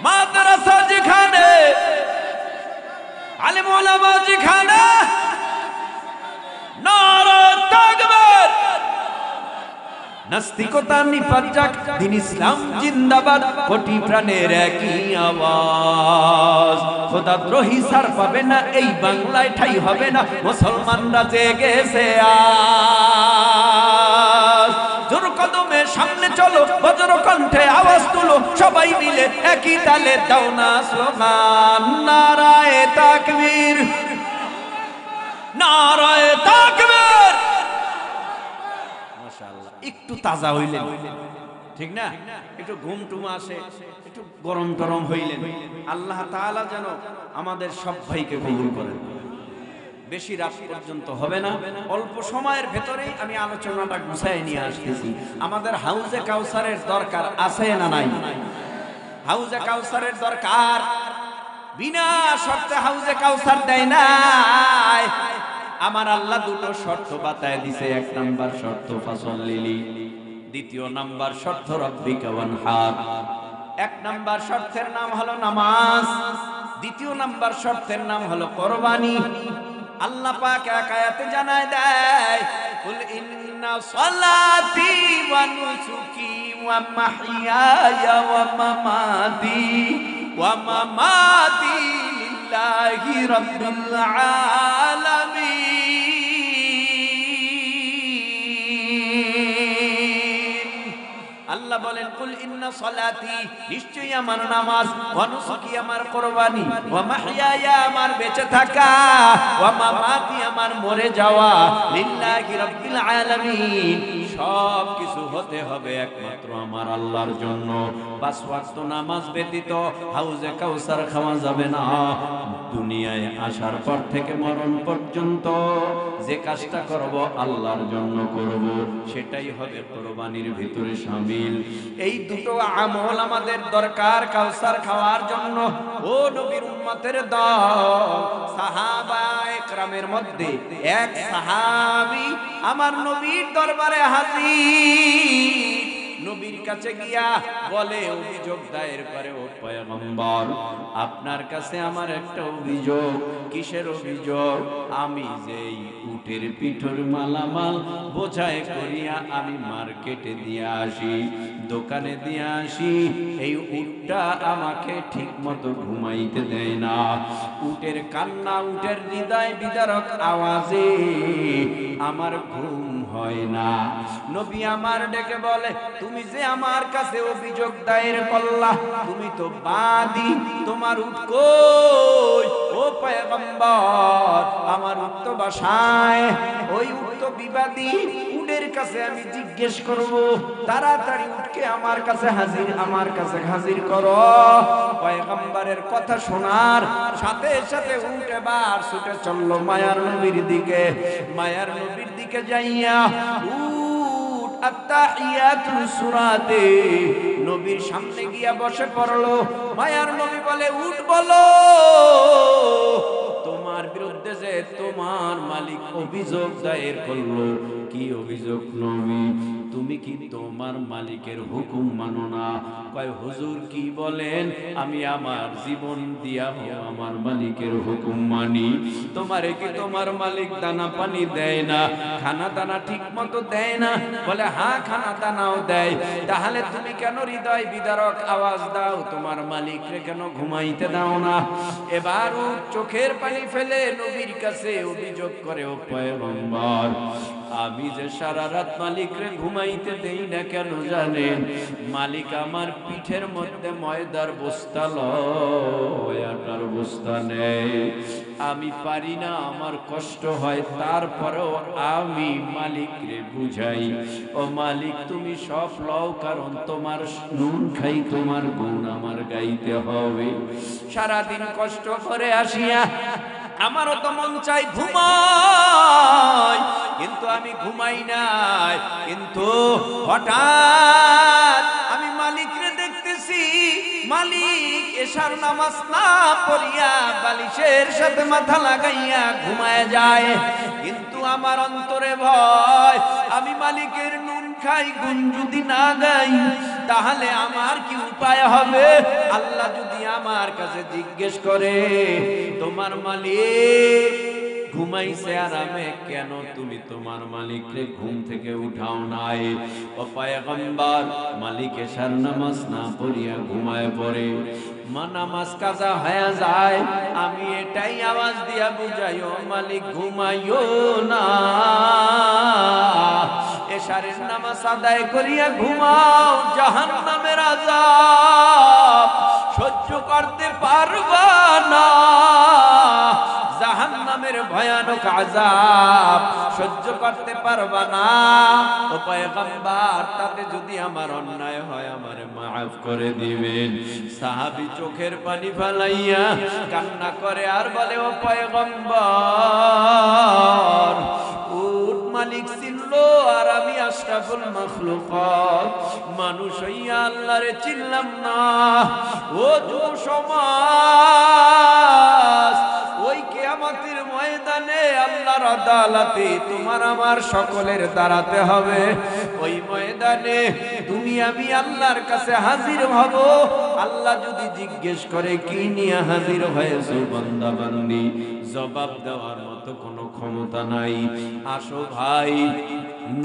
মাদ্রাসা যেখানে, আলেম ওলামা যেখানে, নারে তাকবীর। নাস্তিকতা নিপাত যাক, দিন ইসলাম জিন্দাবাদ, কোটি প্রাণের একই আওয়াজ। খোদাদ্রোহী ছাড় পাবে না, এই বাংলায় ঠাই হবে না, মুসলমানরা জেগেছে আজ। জোর কদমে সামনে চলো, বজ্র কণ্ঠে আওয়াজ তুলো, সবাই মিলে একই তালে দাও না স্লোগান, নারায়ে তাকবীর, নারায়ে তাকবীর। মাশাআল্লাহ, একটু তাজা হইলেন, ঠিক না? একটু ঘুম টুম আসে, একটু গরম টরম হইলেন। আল্লাহ তাআলা যেন আমাদের সব ভাইকে কবুল করেন। বেশি রাত পর্যন্ত হবে না, অল্প সময়ের ভেতরেই আমি আলোচনাটা গুছায় নিয়ে আসতেছি। আমাদের হাউজে কাউসারের দরকার আছে না নাই? হাউজে কাউসারের দরকার। বিনা শর্তে হাউজে কাউসার দেয় নাই। আমার আল্লাহ দুটো শর্ত বাতায় দিছে। 1 নাম্বার শর্ত ফাসল্লিলি, 2 নাম্বার শর্ত রাব্বিকা ওয়ানহার। 1 নাম্বার শর্তের নাম হলো নামাজ, 2 নাম্বার শর্তের নাম হলো কুরবানি। আল্লাহ পাক এক আয়াতে জানায় দেয়, কুল ইন্না সালাতি ওয়া নুসুকি ওয়া মাহইয়ায়া ওয়া মামাতি লিল্লাহি রাব্বিল আলামিন। আল্লাহ বলেন কুল ইন্না সালাতি, নিশ্চয়ই আমার নামাজ, ওয়া নুসুকি আমার কুরবানি, ওয়া মাহইয়ায়া আমার বেঁচে থাকা, ওয়া মামাতি আমার মরে যাওয়া, লিল্লাহি রাব্বিল আলামিন, সব কিছু হতে হবে একমাত্র আমার আল্লাহর জন্য। 5 ওয়াক্ত নামাজ ব্যতীত হাউজে কাউসার খাওয়া যাবে না। দুনিয়ায় আসার পর থেকে মরণ পর্যন্ত যে কাজটা করব আল্লাহর জন্য করব, সেটাই হবে কুরবানির ভিতরে শামিল। এই দুটো আমল আমাদের দরকার কাউসার খাওয়ার জন্য। ও নবীর উম্মতের দল, সাহাবায়ে কেরামের মধ্যে এক সাহাবী আমার নবীর দরবারে হাজির। নবীর কাছে গিয়া বলে, অভিযোগ দায়ের করে, ও পয়গম্বর, আপনার কাছে আমার একটা অভিযোগ। কিসের অভিযোগ? আমি যেই উটের পিঠর মালামাল বোঝায় করিয়া আমি মার্কেটে দিয়ে আসি, দোকানে দিয়ে আসি, এই উটটা আমাকে ঠিক মতো ঘুমাইতে দেয় না। উটের কান্না, উটের হৃদয় বিদারক আওয়াজে আমার ঘুম হয় না। নবী আমার ডেকে বলে, তুমি যে আমার কাছে অভিযোগ দায়ের করলা, তুমি তো বাদী, তোমার উট কই? ও পয়গম্বর, আমার উট তো বাসায়, ওই উট তো বিবাদী, উটের কাছে আমি জিজ্ঞেস করব, তাড়াতাড়ি উটকে আমার কাছে হাজির করো। পয়গম্বরের কথা শোনার সাথে সাথে উট এবার ছুটে চলল মায়ার নবীর দিকে। মায়ার নবীর দিকে যাইয়া উট আত্তাহিয়াতুল সূরাতে নবীর সামনে গিয়া বসে পড়লো। মায়ার নবী বলে, উট বলো, তোমার বিরুদ্ধে যে তোমার মালিক অভিযোগ দায়ের করলো। কি অভিযোগ নবী? তুমি কি তোমার মালিকের হুকুম মানো না? কয়, হুজুর কি বলেন? আমি আমার জীবন দিয়া আমার মালিকের হুকুম মানি। তোমারে কি তোমার মালিক দানা পানি দেয় না? খানা দানা ঠিক মতো দেয় না? বলে, হ্যাঁ, খানা দানাও দেয়। তাহলে তুমি কেন হৃদয় বিদারক আওয়াজ দাও? তোমার মালিকরে কেন ঘুমাইতে দাও না? এবার চোখের পানি ফেলে নবীর কাছে অভিযোগ করে, ও পয়গম্বর, আমি যে সারা রাত মালিকরে ঘুমাইতে দেই না কেন জানেন? মালিক আমার পিঠের মধ্যে ময়দার বস্তা লয়, আটার বস্তা নেই। আমি পারি না, আমার কষ্ট হয়, তারপরেও আমি মালিকরে বুঝাই, ও মালিক তুমি সব লও, কারণ তোমার নুন খাই, তোমার গুণ আমার গাইতে হবে। সারাদিন কষ্ট করে আসিয়া আমারও তো মন চাই ঘুমাই, কিন্তু আমি ঘুমাই নাই। কিন্তু হঠাৎ আমি মালিকরে দেখতেছি, মালিক এশার নামাজ না পড়িয়া বালিশের সাথে মাথা লাগাইয়া ঘুমায় যায়। কিন্তু আমার অন্তরে ভয়, আমি মালিকের নুন খাই, গুণ যদি না গাই তাহলে আমার কি উপায় হবে? আল্লাহ যদি আমার কাছে জিজ্ঞেস করে, তোমার মালিক ঘুমাইছে আরামে, কেন তুমি তোমার মালিকরে ঘুম থেকে উঠাও নাই? ও পয়গম্বর, মালিক এশার নামাজ না পড়িয়া ঘুমায় পড়ে, নামাজ কাজা হয়ে যায়, আমি এটাই আওয়াজ দিয়া বুঝাই, ও মালিক ঘুমাইও না, এশারের নামাজ আদায় করিয়া ঘুমাও, জাহান্নামের আযাব সহ্য করতে পারবা না, জাহান্নামের ভয়ানক আযাব সহ্য করতে পারবা না। ও পয়গম্বর, তাতে যদি আমার অন্যায় হয় আমারে মাফ করে দিবেন। সাহাবী চোখের পানি ফেলাইয়া কান্না করে আর বলে, ও পয়গম্বর, উট মালিক ছিল আর আমি আশরাফুল মাখলুকাত, মানুষ হইয়া আল্লাহরে চিনলাম না। ও যুব সমাজ, ওই কিয়ামতের ময়দানে আল্লাহর আদালতে তোমার আমার সকলের দাঁড়াতে হবে। ওই ময়দানে ময়দানে তুমি আমি আল্লাহর কাছে হাজির হব। আল্লাহ যদি জিজ্ঞেস করে কি নিয়ে হাজির হয়েছো বান্দা বান্দি, জবাব দেওয়ার মতো কোনো ক্ষমতা নাই। আসো ভাই,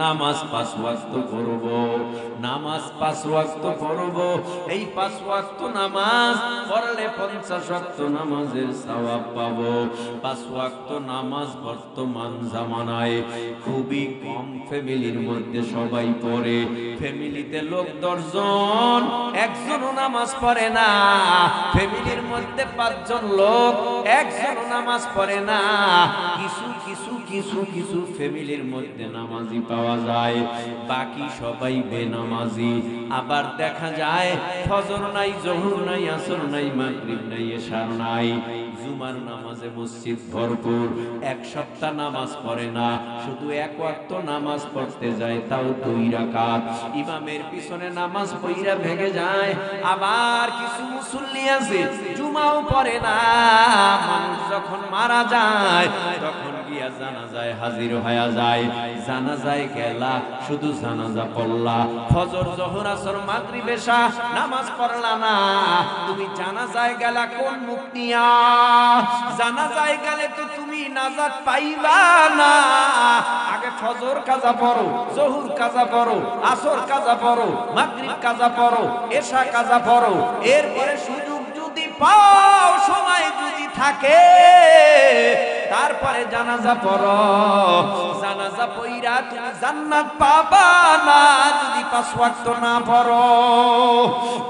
নামাজ 5 ওয়াক্ত পড়ব, নামাজ 5 ওয়াক্ত পড়ব। এই 5 ওয়াক্ত নামাজ পড়লে 50 ওয়াক্ত নামাজের সওয়াব পাবো। 5 ওয়াক্ত নামাজ বর্তমান জামানায় খুবই কম ফ্যামিলির মধ্যে সবাই পড়ে। ফ্যামিলিতে লোক 10 জন, একজনও নামাজ পড়ে না। ফ্যামিলির মধ্যে 5 জন লোক, একজনও নামাজ পড়ে না। কিছু কিছু কিছু কিছু ফ্যামিলির মধ্যে নামাজি পাওয়া যায়, বাকি সবাই বেনামাজি। আবার দেখা যায় ফজর নাই, জোহর নাই, আসর নাই, মাগরিব নাই, এশার নাই, জুমার নামাজে মসজিদ ভরপুর। 1 সপ্তাহ নামাজ পড়ে না, শুধু 1 ওয়াক্ত নামাজ পড়তে যায়, তাও 2 রাকাত। ইমামের পিছনে নামাজ পড়া ভেঙে যায়। আবার কিছু মুসল্লি আছে জুমাও পড়ে না। মানুষ যখন মারা যায় তখন গিয়া জানাজায় হাজির হয়ে যায়। জানাজায় গেলা, শুধু জানাজা পড়লা, ফজর জোহর আসর মাগরিব এশা নামাজ পড়লা না। তুমি জানাজায় গেলা কোন মুখ নিয়া? জানাজায় গেলে তো তুমি নাজাত পাইবা না। আগে ফজর কাজা পড়ো, জোহর কাজা পড়ো, আসর কাজা পড়ো, মাগরিব কাজা পড়ো, এশা কাজা পড়ো। এরপরে সুযোগ যদি পাও, সময় যদি থাকে, তারপরে জানাজা পড়ো। জানাজা পড়া তুমি জান্নাত পাবা না যদি 5 ওয়াক্ত না পড়ো।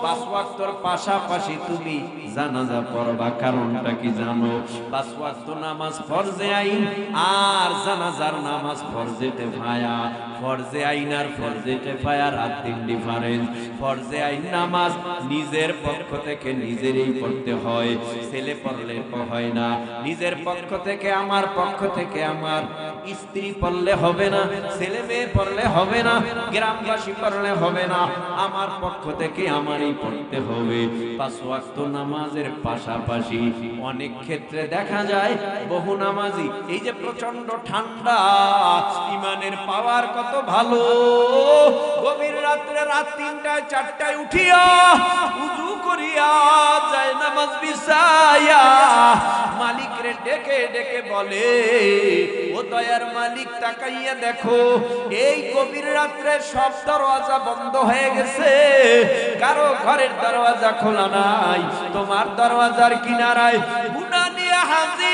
5 ওয়াক্তর পাশাপাশি তুমি জানাজা পড়বা। কারণটা কি জানো? 5 ওয়াক্ত নামাজ ফরজে আইন, আর জানাজার নামাজ ফরজে কিফায়া। ফরজে আইন আর ফরজে কিফায়া রাত 3 ডিফারেন্স। ফরজে আইন নামাজ নিজের পক্ষ থেকে নিজেরই পড়তে হয়, ছেলে পড়লে হয় না। নিজের পক্ষ থেকে, আমার পক্ষ থেকে, আমার স্ত্রী পড়লে হবে না, ছেলে মেয়ে পড়লে হবে না, গ্রামবাসী পড়লে হবে না, আমার পক্ষ থেকে আমারই পড়তে হবে। 5 ওয়াক্ত নামাজের পাশাপাশি অনেক ক্ষেত্রে দেখা যায় বহু নামাজি, এই যে প্রচন্ড ঠান্ডা, ইমানের পাওয়ার কত ভালো, গভীর রাত্রে রাত 3টায় 4টায় উঠিয়া উযু করিয়া যায় নামাজ বিছায়া মালিক রে ডেকে ডেকে বলে, ও দয়ার মালিক তাকাইয়া দেখো, এই গভীর রাত্রে সব দরওয়াজা বন্ধ হয়ে গেছে, কারো ঘরের দরওয়াজা খোলা নাই, তোমার দরওয়াজার কিনারায় গুনাহ নিয়ে হাজির।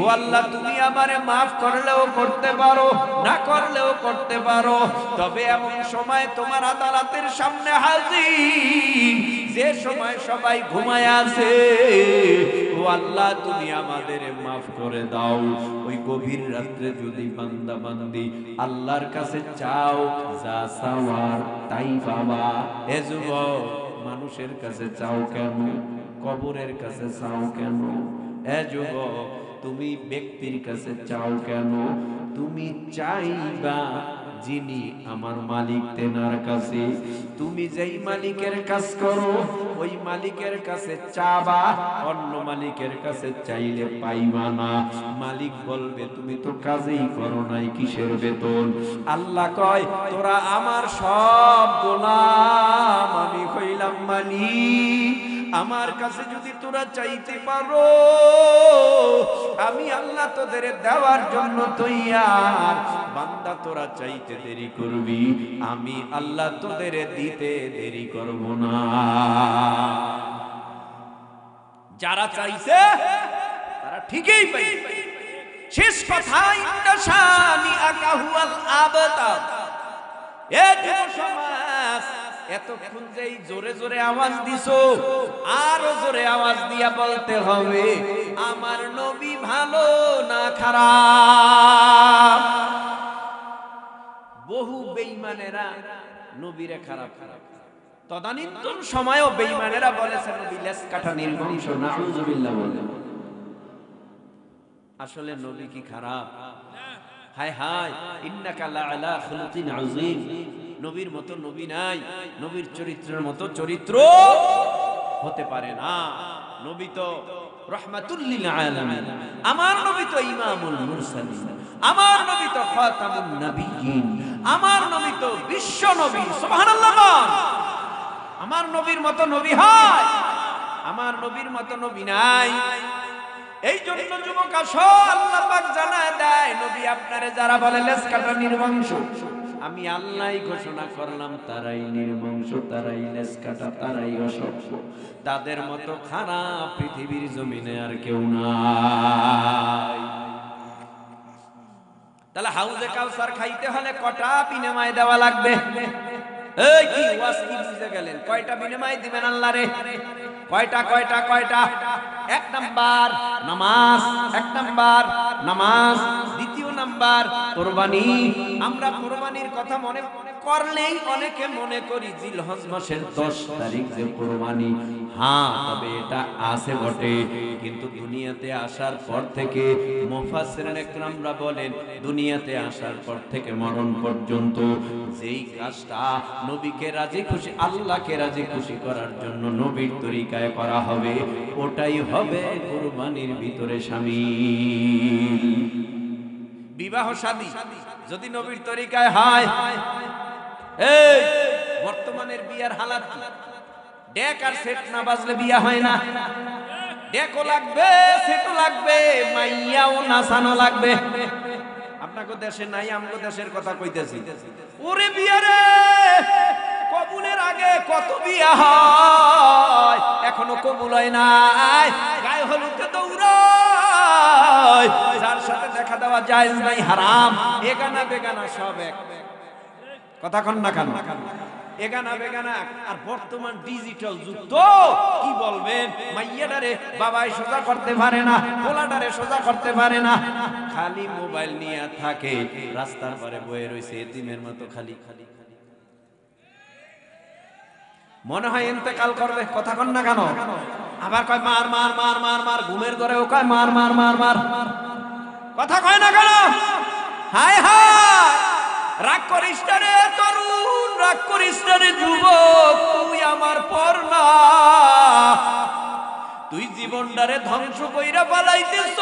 ও আল্লাহ, তুমি আমারে মাফ করলেও করতে পারো, না করলেও করতে পারো, তবে এমন সময় তোমার আদালতের সামনে হাজির যে সময় সবাই ঘুমায় আছে। ও আল্লাহ, তুমি আমাদের মাফ করে দাও। ওই গভীর রাত্রে যদি বান্দা বান্দি আল্লাহর কাছে চাও, যা চাওয়ার তাই পাবা। এ যুবক, মানুষের কাছে চাও কেন? কবরের কাছে চাও কেন? এ যুবক, তুমি ব্যক্তির কাছে চাও কেন? তুমি চাইবা যিনি আমার মালিক, তেনার কাছে। তুমি যেই মালিকের কাজ করো ওই মালিকের কাছে চাবা, অন্য মালিকের কাছে চাইলে পাইবা না। মালিক বলবে তুমি তো কাজই করো নাই, কিসের বেতন? আল্লাহ কয়, তোরা আমার সব গোলাম, আমি কইলাম মালিক। আমার কাছে যদি তোরা চাইতে পারো, আমি আল্লাহ তোদের দেওয়ার জন্য তৈয়ার। বান্দা, তোরা চাইতে দেরি করবি, আমি আল্লাহ তোদের দিতে দেরি করব না। যারা চাইছে তারা ঠিকই পাইবে। শেষ কথা, ইন্না শানি আকাহুয়াল আবতা। এ যুব সমাজ, এতক্ষণ যেই জোরে জোরে আওয়াজ দিছো, আরো জোরে আওয়াজ দিয়া বলতে হবে, আমার নবী ভালো না খারাপ? বহু বেঈমানেরা নবীরে খারাপ খারাপ, তদানীন্তন সময়ও বেঈমানেরা বলেছে নবী লেজ কাটা নির্বংশ, নাউযুবিল্লাহ বলে। আসলে নবী কি খারাপ? হায় হায়, ইন্নাকা লাআলা খুলুকিন আযীম। নবীর মতো নবী নাই, নবীর চরিত্রের মতো চরিত্র হতে পারে না। নবী তো রাহমাতুল লিল আলামিন, আমার নবী তো ইমামুল মুরসালিন, আমার নবী তো খাতামুন নবিয়্যিন, আমার নবী তো বিশ্ব নবী। সুবহানাল্লাহ। আমার নবীর মতো নবী হয়? আমার নবীর মতো নবী নাই। এই জন্য যুবক আসো, আল্লাহ পাক জানায় দেয়, নবী আপনারে যারা বলে লেজ কাটা নির্বংশ, আমি আল্লাহই ঘোষণা করলাম তারাই নির্বংশ, তারাই লেজ কাটা, তারাই অসভ্য। তাদের মতো খারাপ পৃথিবীর জমিনে আর কেউ নাই। তাহলে হাউজে কাউসার খাইতে হলে কটা বিনিময় দেওয়া লাগবে? এই কি ওয়াজ কি বুঝে গেলেন? কয়টা বিনিময় দিবেন আল্লাহরে? কয়টা কয়টা কয়টা? এক নাম্বার নামাজ, এক নাম্বার নামাজ, দ্বিতীয় নাম্বার কুরবানি। আমরা কুরবানির কথা মনে করলেই অনেকে মনে করি জিলহজ মাসের 10 তারিখ যে কুরবানি। হ্যাঁ, তবে এটা আছে বটে, কিন্তু দুনিয়াতে আসার পর থেকে মুফাসসিরিন ইকরামরা বলেন দুনিয়াতে আসার পর থেকে মরণ পর্যন্ত যেই কাজটা নবীকে রাজি খুশি, আল্লাহকে রাজি খুশি করার জন্য নবীর তরিকায় করা হবে, ওটাই হবে কুরবানির ভিতরে শামিল। বিবাহ শাদী যদি নবীর তরিকায় হয়, এই বর্তমানের বিয়ার হালাত কি? ডেক আর সেট না বাজলে বিয়া হয় না। ডেকও লাগবে, সেটও লাগবে, মাইয়াও নাচানো লাগবে। আপনাকে দেশে নাই, আমগো দেশের কথা কইতেছি। ওরে বিয়া রে, কবুলের আগে কত বিয়া হয়, এখনো কবুল হয় নাই। গায়ে হলুদে দৌড়ায়, যার সাথে দেখা দেওয়া জায়েজ নাই, হারাম। এগানা বেগানা সব এক। কথা কন না কেন? এগানা বেগানা। আর বর্তমান ডিজিটাল যুগ তো কি বলবেন, মাইয়াটারে বাবাই সোজা করতে পারে না, পোলাটারে সোজা করতে পারে না, খালি মোবাইল নিয়ে থাকে, রাস্তার পারে বয়ে রয়েছে এতিমের মতো খালি খালি। মনে হয় ইন্তেকাল করবে। কথা কন না কেন? আবার কয় মার মার মার মার মার, ঘুমের ঘরে ও কয় মার মার মার মার। কথা কয় না কেন? হায় হায়, রাগ করিস না রে তরুণ, রাগ করিস না রে যুবক, তুই আমার পর না। তুই জীবনটারে ধ্বংস কইরা পালাইতেছ,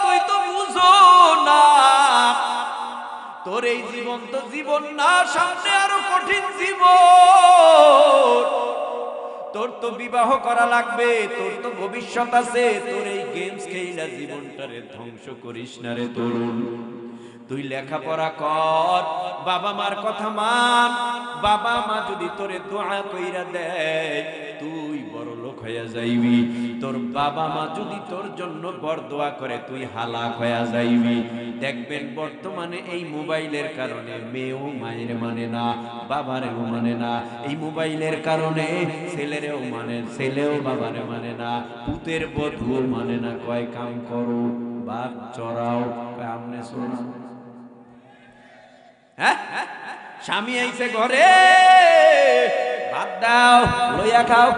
তুই তো বুঝো না। তোর এই জীবন তো জীবন না, সামনে আরো কঠিন জীবন। তোর তো বিবাহ করা লাগবে, তোর তো ভবিষ্যৎ আছে। তোর এই গেমস খেলা জীবনটারে ধ্বংস করিস না রে তরুণ। তুই লেখাপড়া কর, বাবা মার কথা মান। বাবা মা যদি তোরে দোয়া কইরা দেয়, তুই বড় লোক হইয়া যাইবি। তোর বাবা মা যদি তোর জন্য বরদোয়া করে, তুই হালাক হইয়া যাইবি। দেখবেন বর্তমানে এই মোবাইলের কারণে মেয়েও মায়ের মানে না, বাবারেও মানে না। এই মোবাইলের কারণে ছেলেরেও মানে, ছেলেও বাবারে মানে না, পুতের বধূও মানে না। কয় কাম করো, বাপ চড়াও, আমনে শোনা। হ্যাঁ, স্বামী আইছে ঘরে, ভাত দাও, লইয়া খাও।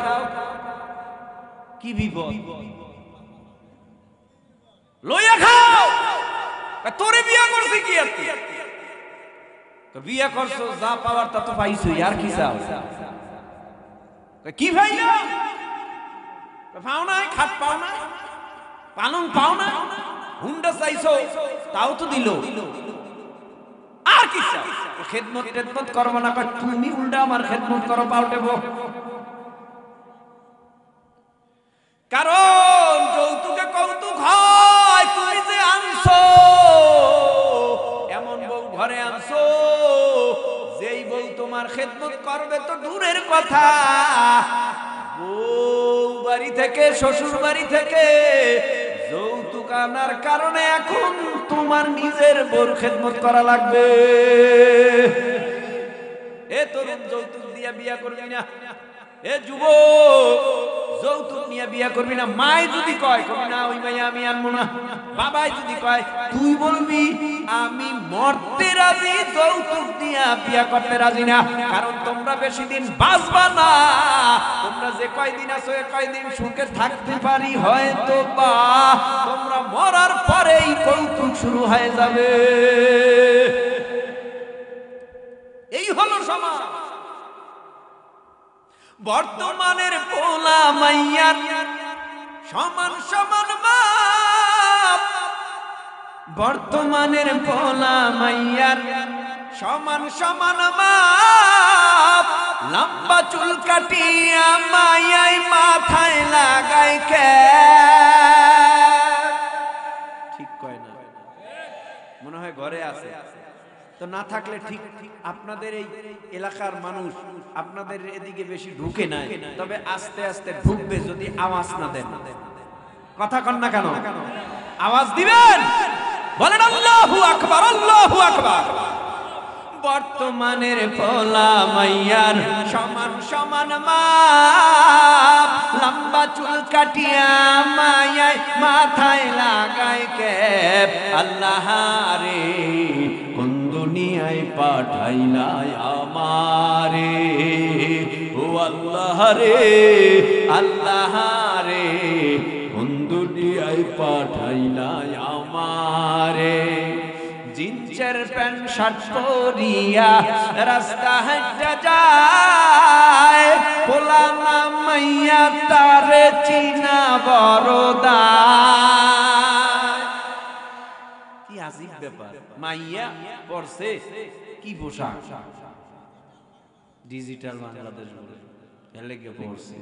কি বিপদ, লইয়া খাও। তোরে বিয়া করছে কি? আর বিয়া করছো, যা পাওয়ার তা তো পাইছো, আর কি চাও? কি ভাইয়া পাও নাই, খাট পাও না, পালং পাও না, হুন্ডা চাইছো, তাও তো দিল। আর কি চাও? খেদমত টেদমত করবো না, তুমি উল্টা আমার খেদমত করো, পাল্টেব। কারণ যৌতুকে কৌতুক হয়। তুমি যে আনছো, এমন বউ ঘরে আনছো, যেই বউ তোমার খেদমত করবে তো দূরের কথা, বউ বাড়ি থেকে, শ্বশুর বাড়ি থেকে যৌতুক আনার কারণে এখন তোমার নিজের বউর খেদমত করা লাগবে। এ তরুণ, যৌতুক দিয়া বিয়া করবি না। এ যুবক, যৌতুক নিয়ে বিয়া করবি না। মাই যদি কয়, করবি না, ওই মাইয়া আমি আনবো না। বাবাই যদি কয়, তুই বলবি আমি মরতে রাজি, যৌতুক দিয়া বিয়া করতে রাজি না। কারণ তোমরা বেশি দিন বাঁচবা না। তোমরা যে কয়দিন আছো, এ কয়দিন সুখে থাকতে পারি হয়তো, বা তোমরা মরার পরেই কৌতুক শুরু হয়ে যাবে। এই হলো সমাজ। বর্তমানের পোলা মাইয়ার সমান সমান বাপ, বর্তমানের পোলা মাইয়ার সমান সমান বাপ, লম্বা চুল কাটিয়া মায়াই মাথায় লাগাই কে, ঠিক কয় না? মনে হয় ঘরে আছে তো, না থাকলে ঠিক। আপনাদের এই এলাকার মানুষ আপনাদের এদিকে বেশি ঢুকে নাই, তবে আস্তে আস্তে ঢুকবে যদি আওয়াজ না দেন। কথা কন না কেন? আওয়াজ দিবেন, বলেন আল্লাহু আকবার, আল্লাহু আকবার। বর্তমানের পোলা মাইয়ার সমান সমান মাপ, লম্বা চুল কাটিয়া মায়ায় মাথায় লাগায় ক্যাপ। আল্লাহ রে কোন দুনিয়ায় পাঠাইলাই আমারে, ও আল্লাহ রে, আল্লাহ রে কোন দুনিয়ায় পাঠাইলাই আমারে। জিন্সের প্যান্ট শার্ট পরিয়া রাস্তা হাঁটা যায়, পোলা না মাইয়া তারে চিনা বড়দা। কি আজীব ব্যাপার, মাইয়া পড়ছে কি পোশাক, ডিজিটাল বাংলাদেশ বলে এলেগে পড়ছে,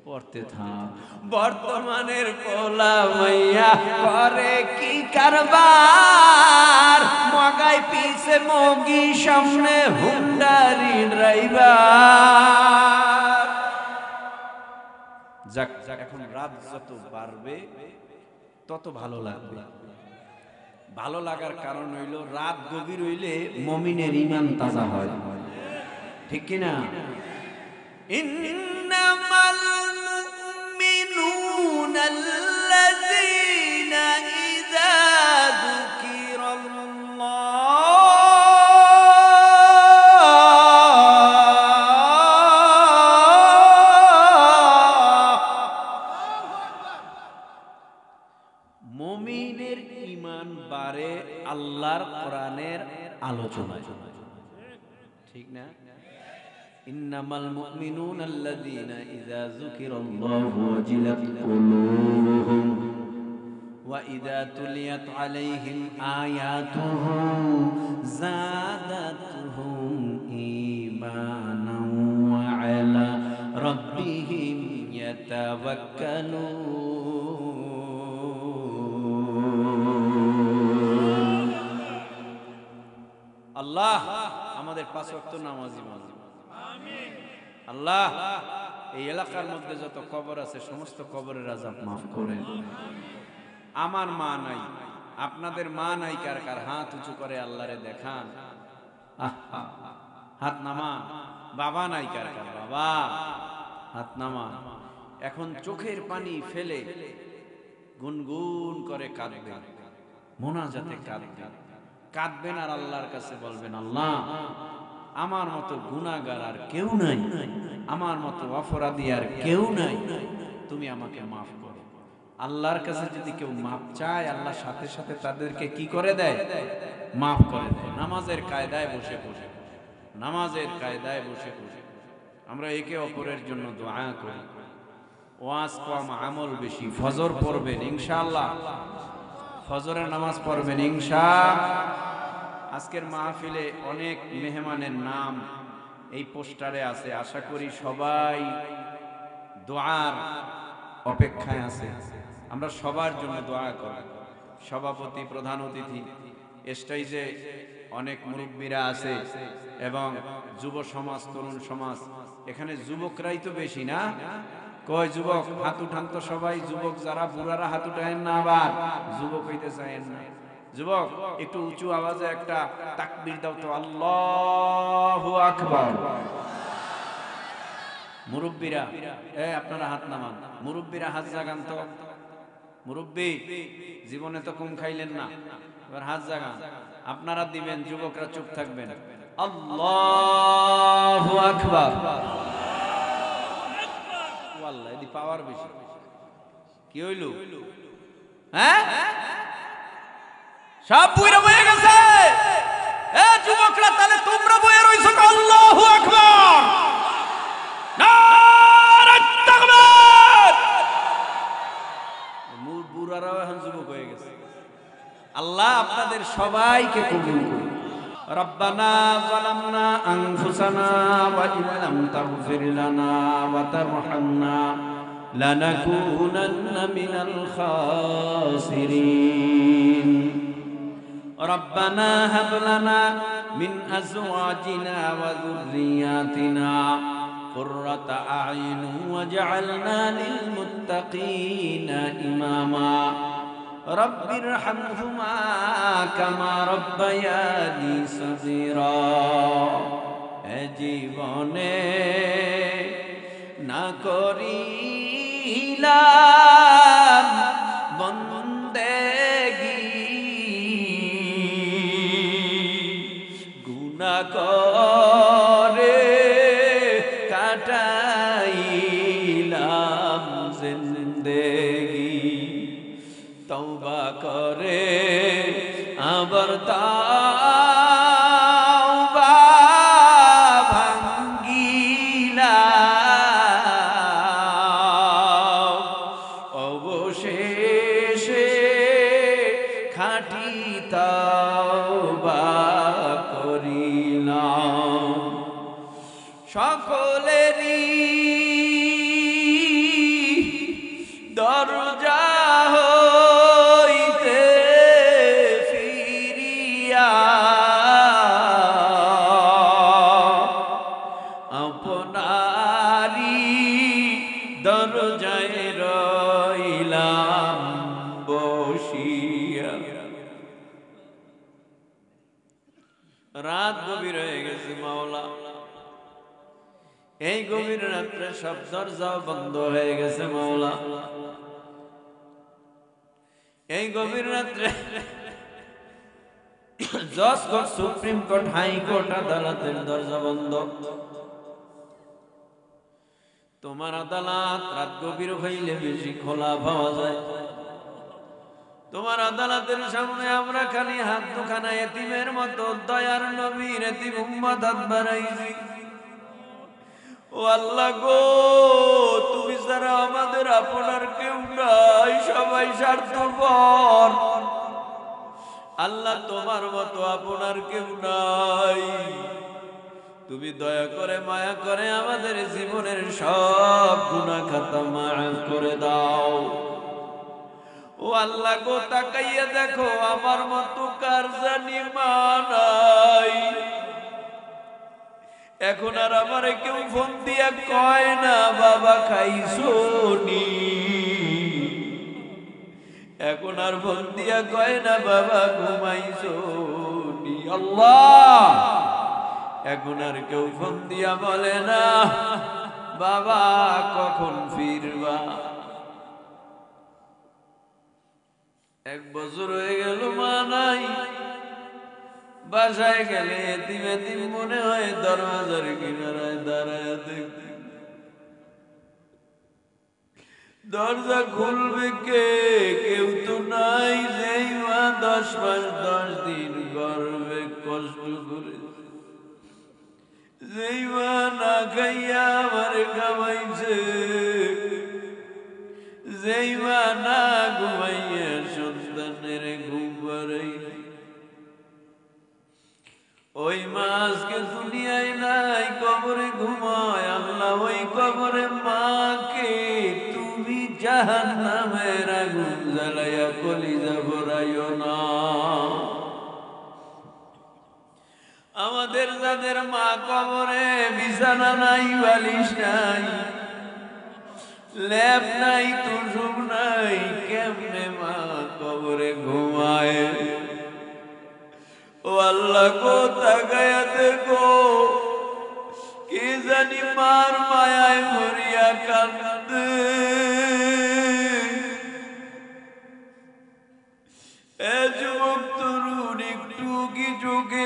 পড়তে থাক। বর্তমানের পোলা মাইয়া করে কি কারবার, মগাই পিছে মগি সামনে হুন্ডারি ড্রাইভার। যাক, এখন রাত যত বাড়বে তত ভালো লাগবে। ভালো লাগার কারণ হইল রাত গভীর হইলে মুমিনের ঈমান তাজা হয়, ঠিক কি না? ইন্নামাল মুমিনুনা আল্লাযীনা ইযা যুকিরাল্লাহ, মুমিনের ঈমান বাড়ে আল্লাহর কোরআনের আলোচনায়, ঠিক না? ইন্নামাল মুমিনুনা আল্লাযীনা ইযা যুকিরাল্লাহু ওয়াজিলাত কুলুবুহুম ওয়া ইযা তুলিয়াত আলাইহিম আয়াতুহু যাদাতুহুম ঈমানান ওয়া আলা রাব্বিহিম ইয়াতাওয়াক্কালুন। আল্লাহ আমাদের 5 ওয়াক্ত নামাজি বানান। আল্লাহ এই এলাকার মধ্যে যত কবর আছে সমস্ত কবরের আযাব মাফ করেন। আমার মা নাই, আপনাদের মা নাই, কার কার হাত উঁচু করে আল্লাহরে দেখান, হাত নামান। বাবা নাই, কার কার বাবা, হাত নামান। এখন চোখের পানি ফেলে গুনগুন করে কাঁদবেন, মোনাজাতে কাঁদবেন, কাঁদবেন আর আল্লাহর কাছে বলবেন, আল্লাহ আমার মতো গুনাহগার আর কেউ নাই, আমার মতো অপরাধী আর কেউ নাই, তুমি আমাকে মাফ করো। আল্লাহর কাছে যদি কেউ মাফ চায়, আল্লাহ সাথে সাথে তাদেরকে কি করে দেয়? মাফ করে দেয়। নামাজের কায়দায় বসে বসে, নামাজের কায়দায় বসে বসে আমরা একে অপরের জন্য দোয়া করি। ওয়াজ কম, আমল বেশি। ফজর পড়বেন ইনশাআল্লাহ, ফজরের নামাজ পড়বেন ইনশাআল্লাহ। আজকের মাহফিলে অনেক মেহমানের নাম এই পোস্টারে আছে, আশা করি সবাই দোয়ার অপেক্ষায় আছে। আমরা সবার জন্য দোয়া করি। সভাপতি, প্রধান অতিথি, স্টেজে অনেক মুরব্বীরা আছে এবং যুব সমাজ, তরুণ সমাজ। এখানে যুবকরাই তো বেশি না? কয় যুবক হাত উঠান তো সবাই। যুবক যারা, বুড়ারা হাত উঠায়েন না, আবার যুবক হইতে চায়েন না। যুবক একটু উঁচু আওয়াজে একটা তাকবীর দাও তো, আল্লাহু আকবার। মুরব্বীরা আপনারা হাত নামান, মুরব্বীরা হাত জাগান তো। মুরব্বী জীবনে তো কম খাইলেন না, এবার হাত জাগান। আপনারা দিবেন, যুবকরা চুপ থাকবেন। আল্লাহু আকবার। ওয়াল্লাহ এদি পাওয়ার বেশি। কি হইল? হ্যাঁ, সব বুইরা বয়ে গেছে। এ যুবকরা, তাহলে তোমরা বয়ে রইছো। আল্লাহু আকবার। না আল্লাহ আপনাদের সবাইকে কবুল করুন। রব্বানা যালামনা আনফুসানা ওয়া ইন লাম তাগফির লানা ওয়া তারহামনা লানাকুনান্না মিনাল খাসিরিন। রব্বানা হাব লানা মিন আজওয়াজিনা ওয়া যুররিয়াতিনা কুররাতা আ'ইন ওয়াজ'আলনা লিল মুত্তাকিনা ইমামা। রব্বিরহামহুমা কামা রব্বায়ানি সগীরা। এ জীবনে না করিলাম বন্দেগী, গুনাহ করে কাটাইলাম জিন্দেগী। তওবা করে আবার তাওবা ভাঙ্গিলাম, অবশেষে খাঁটি তাওবা করিলাম। সকলেরই দরজা হইতে ফিরিয়া আপনারি দরজায় রইলাম বসিয়া। রাত গভীর হয়ে গেছে মাওলা, এই গভীর রাত্রে সব দরজা বন্ধ হয়ে গেছে মাওলা। এই গভীর রাত্রে জজ কোর্ট, সুপ্রিম কোর্ট, হাইকোর্ট, আদালতের দরজা বন্ধ। তোমার আদালত রাত গভীর হইলে বেশি খোলা পাওয়া যায়। তোমার আদালতের সামনে আমরা খালি হাত দুখানা এতিমের মতো দয়ার নবীর এতিম উম্মত হাত বাড়াইছি। ও আল্লাহ গো, তুমি ছাড়া আমাদের আপনার কেউ নাই, সবাই স্বার্থপর। আল্লাহ তোমার মতো আপনার কেউ নাই। তুমি দয়া করে মায়া করে আমাদের জীবনের সব গুনাহ খাতা মাফ করে দাও। ও আল্লাহ গো, তাকাইয়া দেখো আমার মতো কার জানি মা নাই। এখন আর আমারে কেউ ফোন দিয়া কয় না বাবা খাইছো নি। এখন আর ফোন দিয়া কয় না বাবা ঘুমাইছো নি। আল্লাহ, এখন আর কেউ ফোন দিয়া বলে না বাবা কখন ফিরবা। 1 বছর হয়ে গেল মা নাই। বাসায় গেলে এতিম এতিম মনে হয়, দরওয়াজার কিনারায় দাঁড়ায় দেখতে। দরজা খুলবে কে? কেউ তো নাই। যেই মা 10 মাস 10 দিন গর্ভে কষ্ট করে, যেই মা না খাইয়া আমার খাওয়াইছে, যেই মা না ঘুমাইয়া সন্তানের ঘুম পাড়াইছে, ওই মা আজকে দুনিয়ায় নাই, কবরে ঘুমায়। আল্লাহ, ওই কবরে মাকে তুমি জাহান্নামের আগুন জ্বালাইয়া কলিজা ভরাইও না। আমাদের যাদের মা কবরে, বিছানা নাই, বালিশ নাই, লেপ নাই, তুষক নাই, কেমনে মা কবরে ঘুমায়? ও আল্লাহ গো, তাকায়া দেখো, কে জানি মার মায়ায় মরিয়া কান্দে। এ যুবক তরুণ, একটু কি চোখে